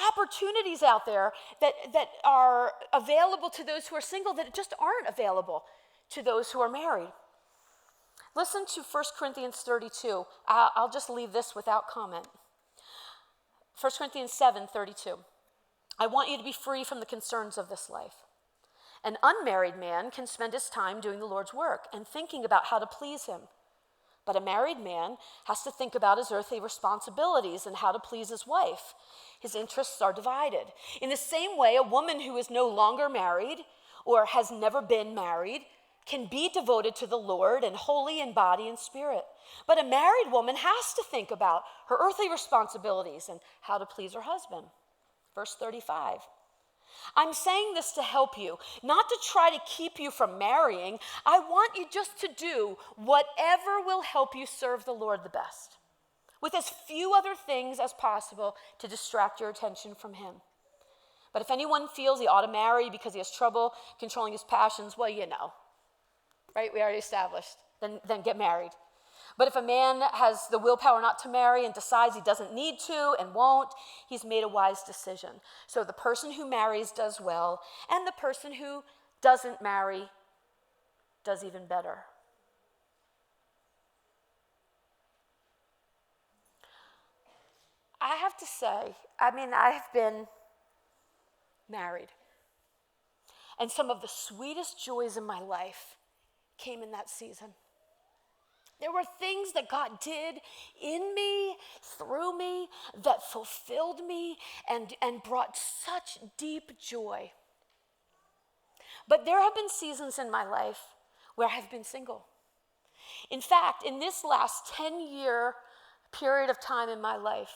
opportunities out there that are available to those who are single that just aren't available to those who are married. Listen to 1 Corinthians 32. I'll just leave this without comment. 1 Corinthians 7:32. I want you to be free from the concerns of this life. An unmarried man can spend his time doing the Lord's work and thinking about how to please him. But a married man has to think about his earthly responsibilities and how to please his wife. His interests are divided. In the same way, a woman who is no longer married or has never been married can be devoted to the Lord and holy in body and spirit. But a married woman has to think about her earthly responsibilities and how to please her husband. Verse 35. I'm saying this to help you, not to try to keep you from marrying. I want you just to do whatever will help you serve the Lord the best, with as few other things as possible to distract your attention from him. But if anyone feels he ought to marry because he has trouble controlling his passions, well, you know, right? We already established. Then get married. But if a man has the willpower not to marry and decides he doesn't need to and won't, he's made a wise decision. So the person who marries does well, and the person who doesn't marry does even better. I have to say, I have been married. And some of the sweetest joys in my life came in that season. There were things that God did in me, through me, that fulfilled me and brought such deep joy. But there have been seasons in my life where I have been single. In fact, in this last 10-year period of time in my life,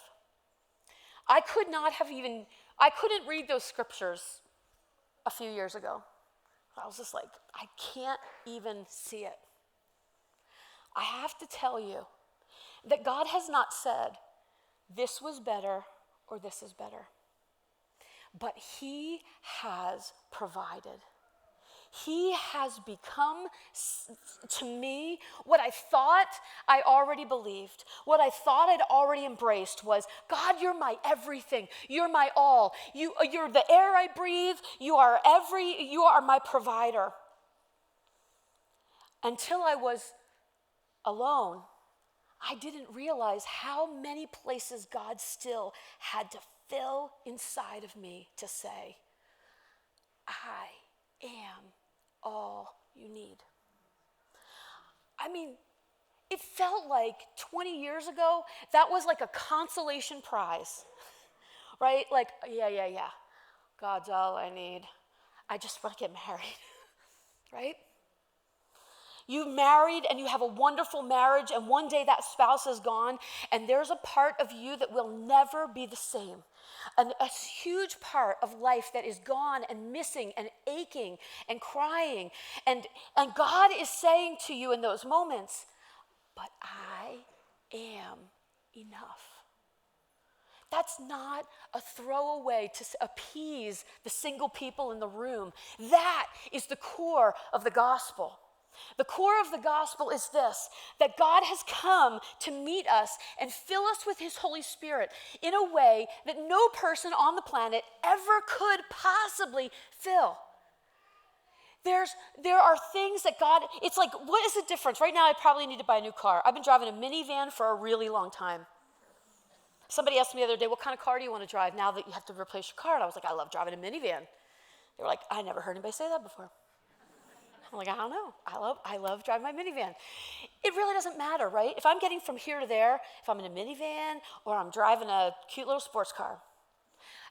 I couldn't read those scriptures a few years ago. I was just like, I can't even see it. I have to tell you that God has not said, this was better or this is better. But he has provided. he has become to me what I thought I already believed, what I thought I'd already embraced was, God, you're my everything. You're my all. You're the air I breathe. You are my provider. Until I was alone, I didn't realize how many places God still had to fill inside of me to say, I am all you need. I mean, it felt like 20 years ago, that was like a consolation prize, right? Like, yeah, God's all I need. I just want to get married, right? You married and you have a wonderful marriage, and one day that spouse is gone, and there's a part of you that will never be the same. And a huge part of life that is gone and missing and aching and crying. And God is saying to you in those moments, but I am enough. That's not a throwaway to appease the single people in the room. That is the core of the gospel. The core of the gospel is this, that God has come to meet us and fill us with his Holy Spirit in a way that no person on the planet ever could possibly fill. There are things that God, it's like, what is the difference? Right now I probably need to buy a new car. I've been driving a minivan for a really long time. Somebody asked me the other day, what kind of car do you want to drive now that you have to replace your car? And I was like, I love driving a minivan. They were like, I never heard anybody say that before. I'm like, I don't know. I love driving my minivan. It really doesn't matter, right? If I'm getting from here to there, if I'm in a minivan or I'm driving a cute little sports car,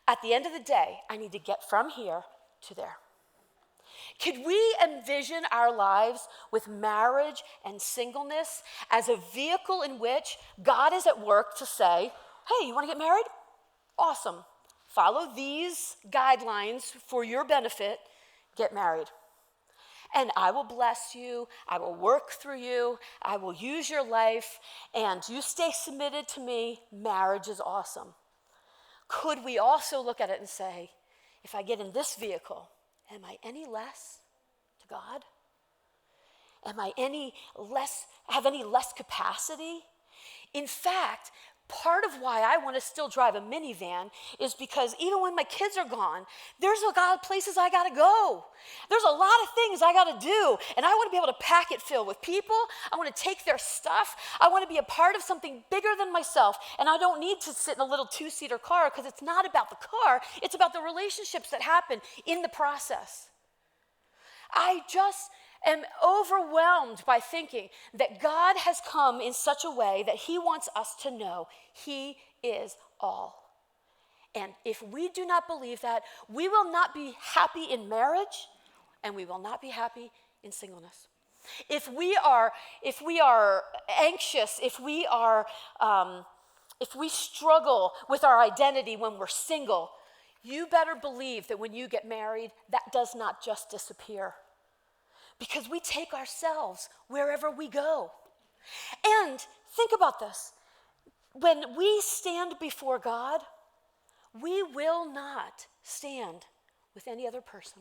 at the end of the day, I need to get from here to there. Could we envision our lives with marriage and singleness as a vehicle in which God is at work to say, hey, you want to get married? Awesome. Follow these guidelines for your benefit. Get married. And I will bless you, I will work through you, I will use your life, and you stay submitted to me, marriage is awesome. Could we also look at it and say, if I get in this vehicle, am I any less to God? Am I have any less capacity? In fact, part of why I want to still drive a minivan is because even when my kids are gone, there's a lot of places I got to go. There's a lot of things I got to do, and I want to be able to pack it filled with people. I want to take their stuff. I want to be a part of something bigger than myself, and I don't need to sit in a little two-seater car because it's not about the car. It's about the relationships that happen in the process. I just am overwhelmed by thinking that God has come in such a way that he wants us to know he is all. And if we do not believe that, we will not be happy in marriage and we will not be happy in singleness. If we are anxious, if we struggle with our identity when we're single, you better believe that when you get married, that does not just disappear. Because we take ourselves wherever we go. And think about this. When we stand before God, we will not stand with any other person.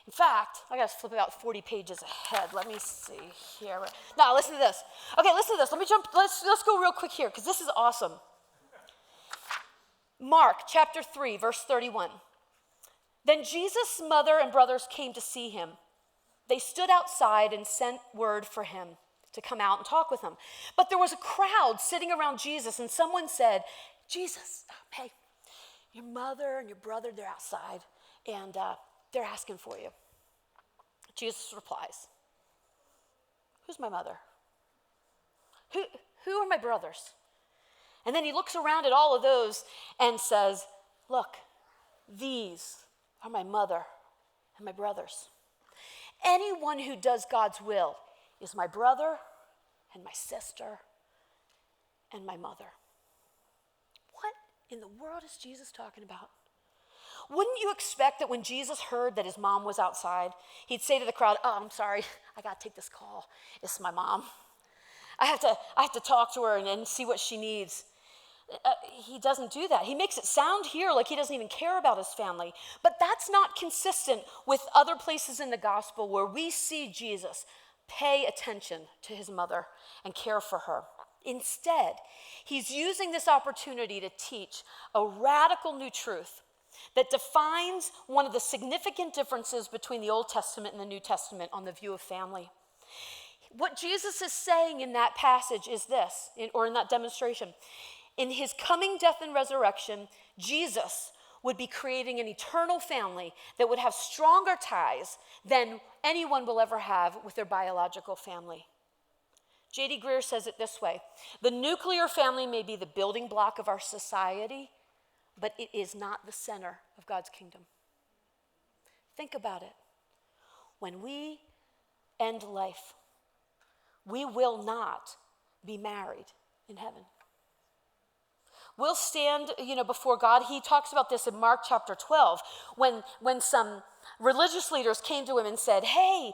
In fact, I got to flip about 40 pages ahead. Let me see here. Now, listen to this. Okay, listen to this. Let me jump. Let's go real quick here because this is awesome. Mark chapter 3, verse 31. Then Jesus' mother and brothers came to see him. They stood outside and sent word for him to come out and talk with him. But there was a crowd sitting around Jesus, and someone said, Jesus, hey, your mother and your brother, they're outside, and they're asking for you. Jesus replies, who's my mother? Who are my brothers? And then he looks around at all of those and says, look, these are my mother and my brothers. Anyone who does God's will is my brother and my sister and my mother. What in the world is Jesus talking about? Wouldn't you expect that when Jesus heard that his mom was outside, he'd say to the crowd, oh, I'm sorry, I got to take this call. It's my mom. I have to talk to her and see what she needs. he doesn't do that. He makes it sound here like he doesn't even care about his family. But that's not consistent with other places in the gospel where we see Jesus pay attention to his mother and care for her. Instead, he's using this opportunity to teach a radical new truth that defines one of the significant differences between the Old Testament and the New Testament on the view of family. What Jesus is saying in that passage is this, or in that demonstration. In his coming death and resurrection, Jesus would be creating an eternal family that would have stronger ties than anyone will ever have with their biological family. J.D. Greer says it this way: the nuclear family may be the building block of our society, but it is not the center of God's kingdom. Think about it. When we end life, we will not be married in heaven. We'll stand, before God. He talks about this in Mark chapter 12, when some religious leaders came to him and said, hey,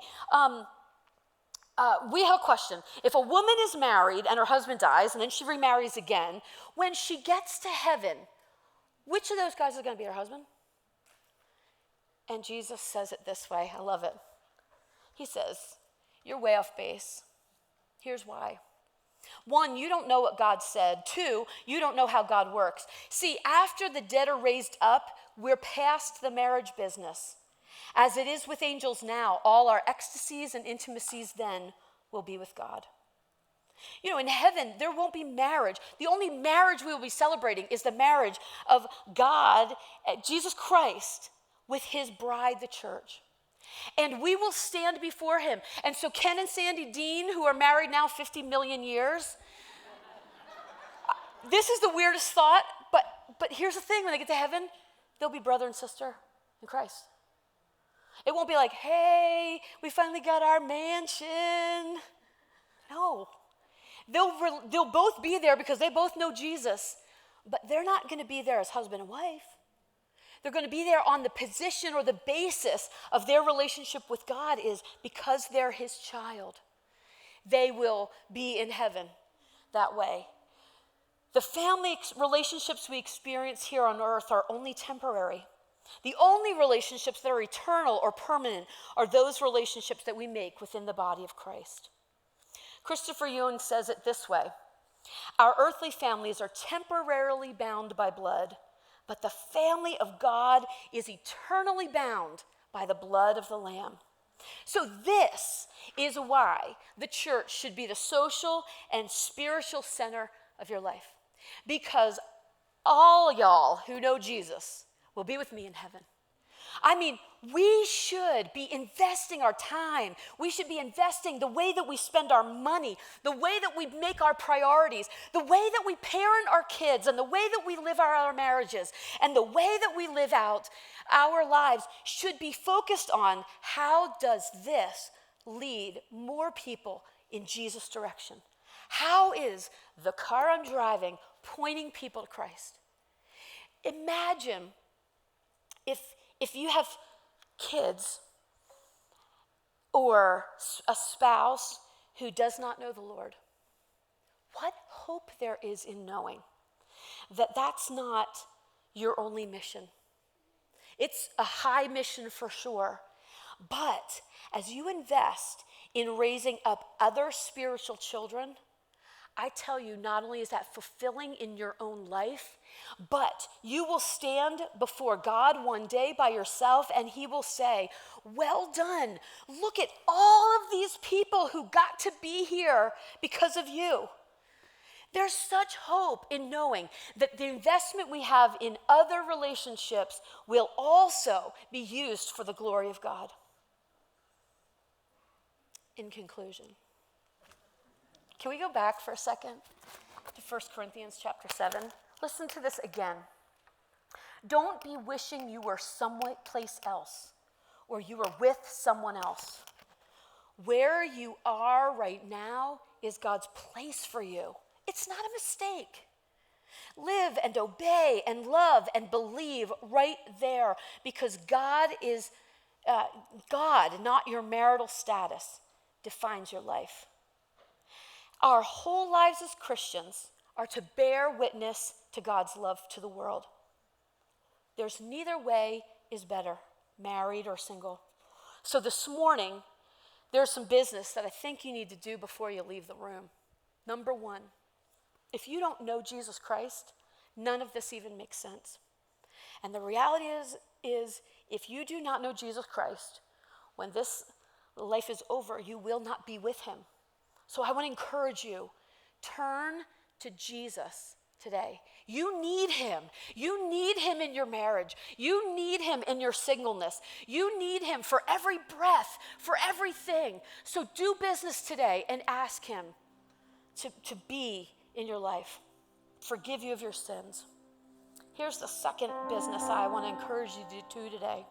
we have a question. If a woman is married and her husband dies and then she remarries again, when she gets to heaven, which of those guys is going to be her husband? And Jesus says it this way. I love it. He says, you're way off base. Here's why. 1, you don't know what God said. 2, you don't know how God works. See, after the dead are raised up, we're past the marriage business. As it is with angels now, all our ecstasies and intimacies then will be with God. In heaven, there won't be marriage. The only marriage we will be celebrating is the marriage of God, Jesus Christ, with his bride, the church. And we will stand before him. And so Ken and Sandy Dean, who are married now 50 million years, this is the weirdest thought, but here's the thing: when they get to heaven, they'll be brother and sister in Christ. It won't be like, hey, we finally got our mansion. No. They'll both be there because they both know Jesus, but they're not going to be there as husband and wife. They're going to be there on the position or the basis of their relationship with God is because they're his child. They will be in heaven that way. The family relationships we experience here on earth are only temporary. The only relationships that are eternal or permanent are those relationships that we make within the body of Christ. Christopher Young says it this way: our earthly families are temporarily bound by blood, but the family of God is eternally bound by the blood of the Lamb. So this is why the church should be the social and spiritual center of your life. Because all y'all who know Jesus will be with me in heaven. I mean, we should be investing our time. We should be investing the way that we spend our money, the way that we make our priorities, the way that we parent our kids, and the way that we live our marriages, and the way that we live out our lives should be focused on how does this lead more people in Jesus' direction? How is the car I'm driving pointing people to Christ? Imagine if you have kids or a spouse who does not know the Lord, what hope there is in knowing that that's not your only mission. It's a high mission for sure, but as you invest in raising up other spiritual children, I tell you, not only is that fulfilling in your own life, but you will stand before God one day by yourself and he will say, well done. Look at all of these people who got to be here because of you. There's such hope in knowing that the investment we have in other relationships will also be used for the glory of God. In conclusion, can we go back for a second to 1 Corinthians chapter 7? Listen to this again. Don't be wishing you were someplace else or you were with someone else. Where you are right now is God's place for you. It's not a mistake. Live and obey and love and believe right there because God is God, not your marital status, defines your life. Our whole lives as Christians are to bear witness to God's love to the world. There's neither way is better, married or single. So this morning, there's some business that I think you need to do before you leave the room. Number one, if you don't know Jesus Christ, none of this even makes sense. And the reality is if you do not know Jesus Christ, when this life is over, you will not be with him. So I want to encourage you, turn to Jesus today. You need him. You need him in your marriage. You need him in your singleness. You need him for every breath, for everything. So do business today and ask him to be in your life, forgive you of your sins. Here's the second business I want to encourage you to do today.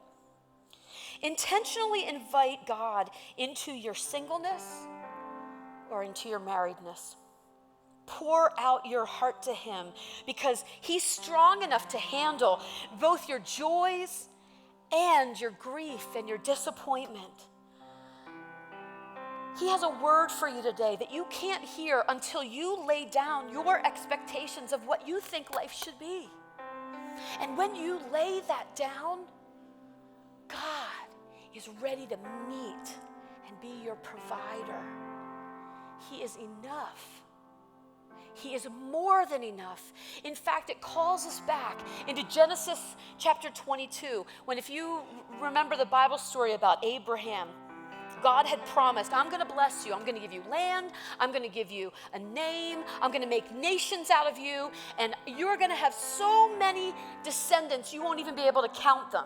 Intentionally invite God into your singleness or into your marriedness. Pour out your heart to him because he's strong enough to handle both your joys and your grief and your disappointment. He has a word for you today that you can't hear until you lay down your expectations of what you think life should be. And when you lay that down, God is ready to meet and be your provider. He is enough. He is more than enough. In fact, it calls us back into Genesis chapter 22, when if you remember the Bible story about Abraham, God had promised, I'm going to bless you. I'm going to give you land. I'm going to give you a name. I'm going to make nations out of you. And you're going to have so many descendants, you won't even be able to count them.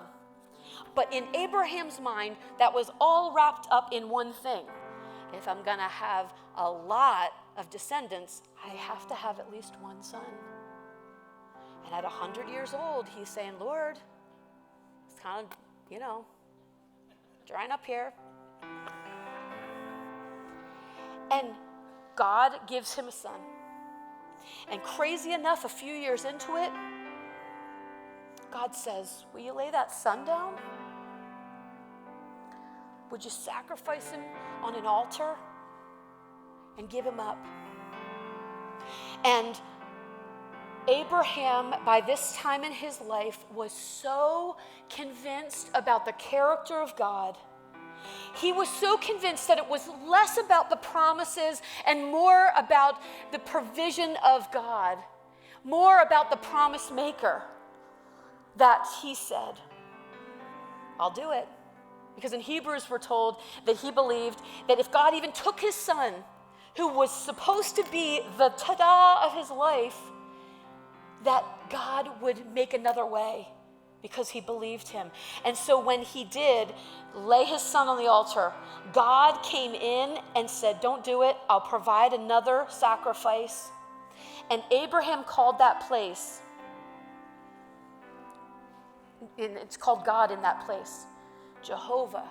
But in Abraham's mind, that was all wrapped up in one thing. If I'm going to have a lot of descendants, I have to have at least one son. And at 100 years old, he's saying, Lord, it's kind of, drying up here. And God gives him a son. And crazy enough, a few years into it, God says, will you lay that son down? Would you sacrifice him on an altar and give him up? And Abraham, by this time in his life, was so convinced about the character of God. He was so convinced that it was less about the promises and more about the provision of God, more about the promise maker, that he said, I'll do it. Because in Hebrews we're told that he believed that if God even took his son, who was supposed to be the ta-da of his life, that God would make another way because he believed him. And so when he did lay his son on the altar, God came in and said, don't do it. I'll provide another sacrifice. And Abraham called that place, and it's called God in that place, Jehovah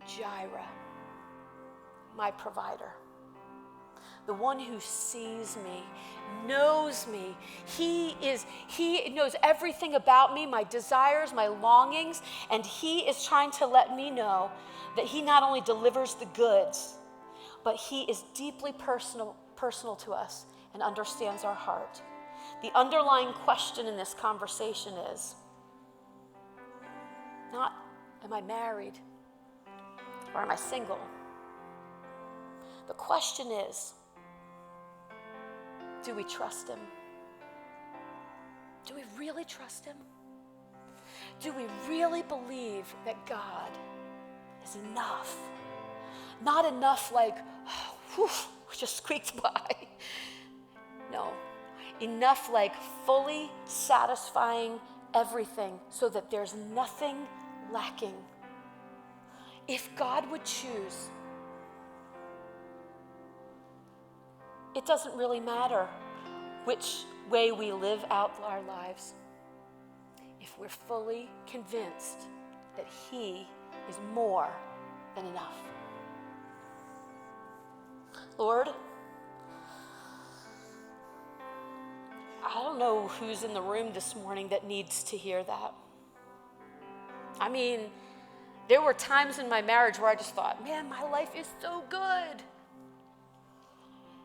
Jireh, my provider. The one who sees me, knows me. He knows everything about me, my desires, my longings, and he is trying to let me know that he not only delivers the goods, but he is deeply personal to us and understands our heart. The underlying question in this conversation is not, am I married or am I single? The question is, do we trust him? Do we really trust him? Do we really believe that God is enough? Not enough like, oh, whew, just squeaked by. No, enough like fully satisfying everything so that there's nothing lacking. If God would choose, it doesn't really matter which way we live out our lives if we're fully convinced that he is more than enough. Lord, I don't know who's in the room this morning that needs to hear that. I mean, there were times in my marriage where I just thought, man, my life is so good.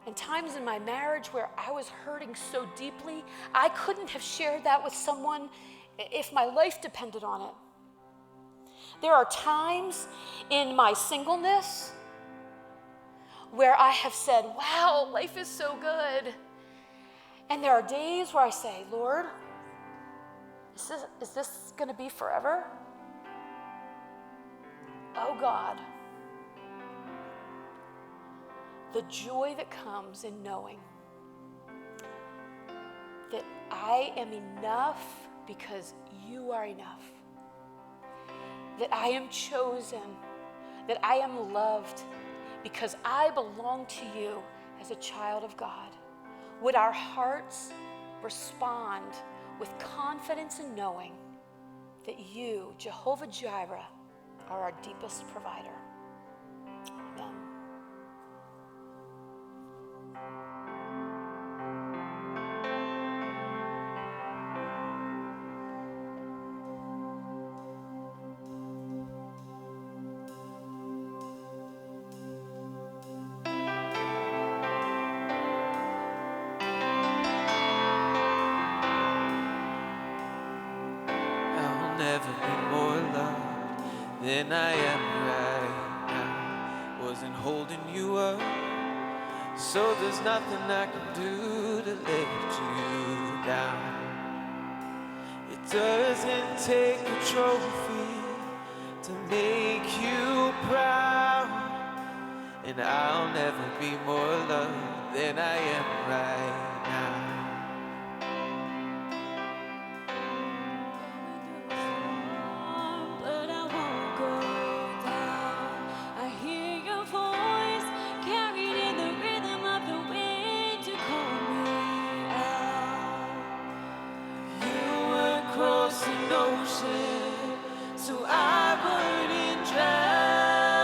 and times in my marriage where I was hurting so deeply, I couldn't have shared that with someone if my life depended on it. There are times in my singleness where I have said, wow, life is so good. And there are days where I say, Lord, is this going to be forever? Oh God, the joy that comes in knowing that I am enough because you are enough, that I am chosen, that I am loved because I belong to you as a child of God. Would our hearts respond with confidence in knowing that you, Jehovah Jireh, are our deepest provider? Amen. I'll never be more loved than I am right now. Wasn't holding you up, so there's nothing I can do to let you down. It doesn't take a trophy to make you proud, and I'll never be more loved than I am right now. But I won't go down. I hear your voice carried in the rhythm of the wind to call me out. You would cross an ocean so I wouldn't drown.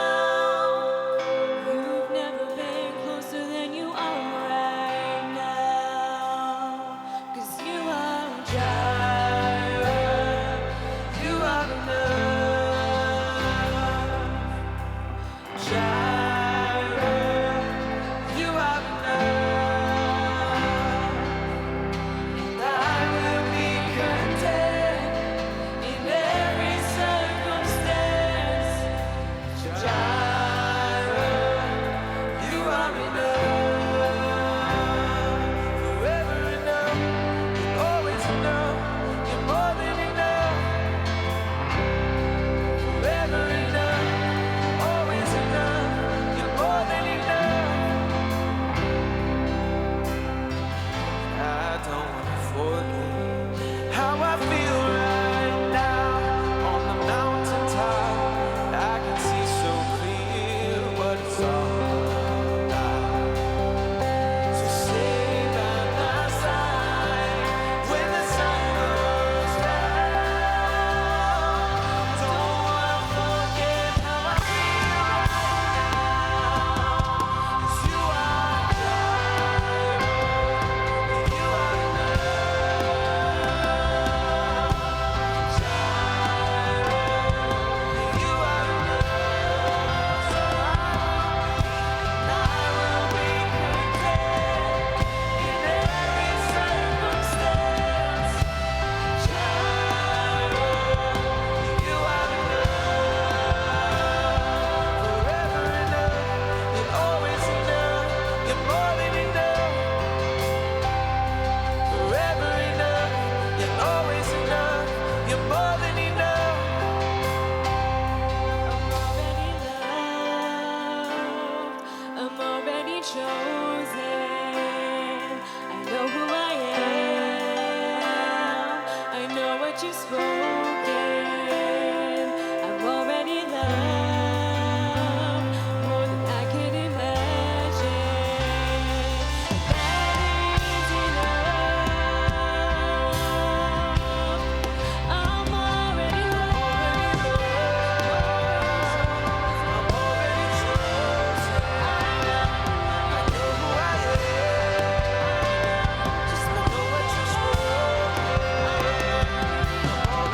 You've never been closer than you are right now. 'Cause you are Jireh, you are enough. Jireh, you are enough. And I will be content in every circumstance. Jireh, you are enough. Forever enough, you're always enough. You're more than enough. Forever enough, always enough. You're more than enough. I don't wanna forget how I feel right now on the mountaintop. I can see so clear what it's all about. So stay by my side when the sun goes down. Don't wanna forget how I feel right now. 'Cause you are Jireh, you are enough. Jireh, you are enough. So I will be content in every circumstance. Jireh, you are enough. Forever enough, you're always enough. You're more than enough. Forever enough, you're always enough. You're more than enough. I'm already chosen. I know who I am. I know what you've spoken. I'm already loved more than I can imagine. That is enough. I'm already loved. I'm already chosen. I know who I am. Just know what you've spoken. I'm already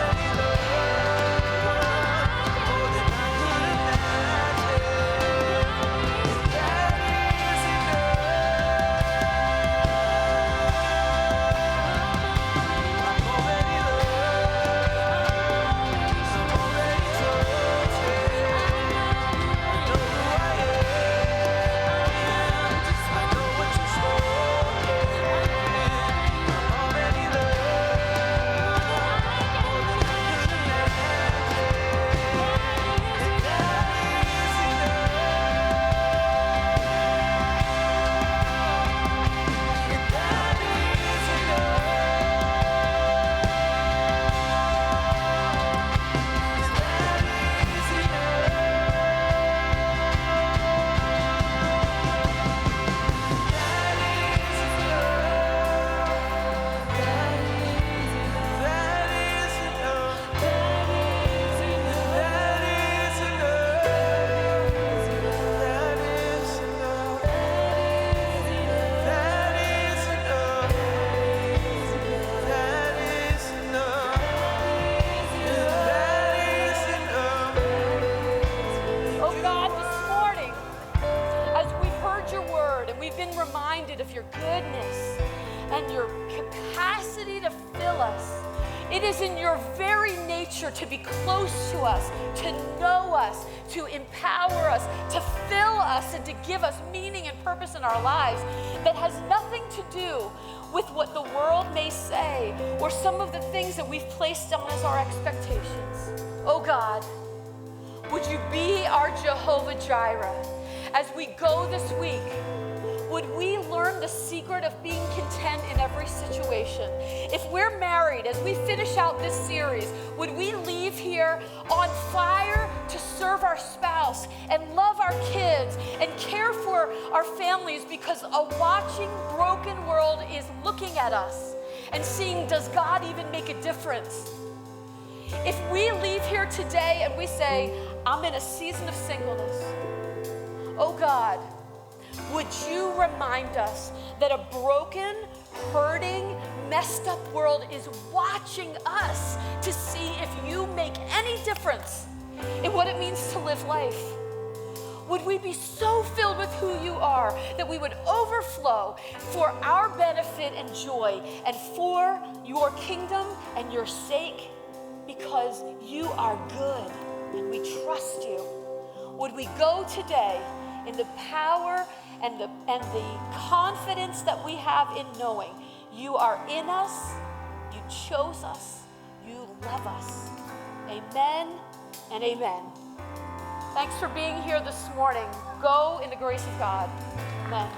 reminded of your goodness and your capacity to fill us. It is in your very nature to be close to us, to know us, to empower us, to fill us, and to give us meaning and purpose in our lives that has nothing to do with what the world may say or some of the things that we've placed on as our expectations. Oh God, would you be our Jehovah Jireh? As we go this week, would we learn the secret of being content in every situation? If we're married, as we finish out this series, would we leave here on fire to serve our spouse and love our kids and care for our families, because a watching, broken world is looking at us and seeing, does God even make a difference? If we leave here today and we say, I'm in a season of singleness, oh God, would you remind us that a broken, hurting, messed up world is watching us to see if you make any difference in what it means to live life? Would we be so filled with who you are that we would overflow for our benefit and joy and for your kingdom and your sake, because you are good and we trust you? Would we go today in the power and the confidence that we have in knowing you are in us, you chose us, you love us. Amen and amen. Thanks for being here this morning. Go in the grace of God. Amen.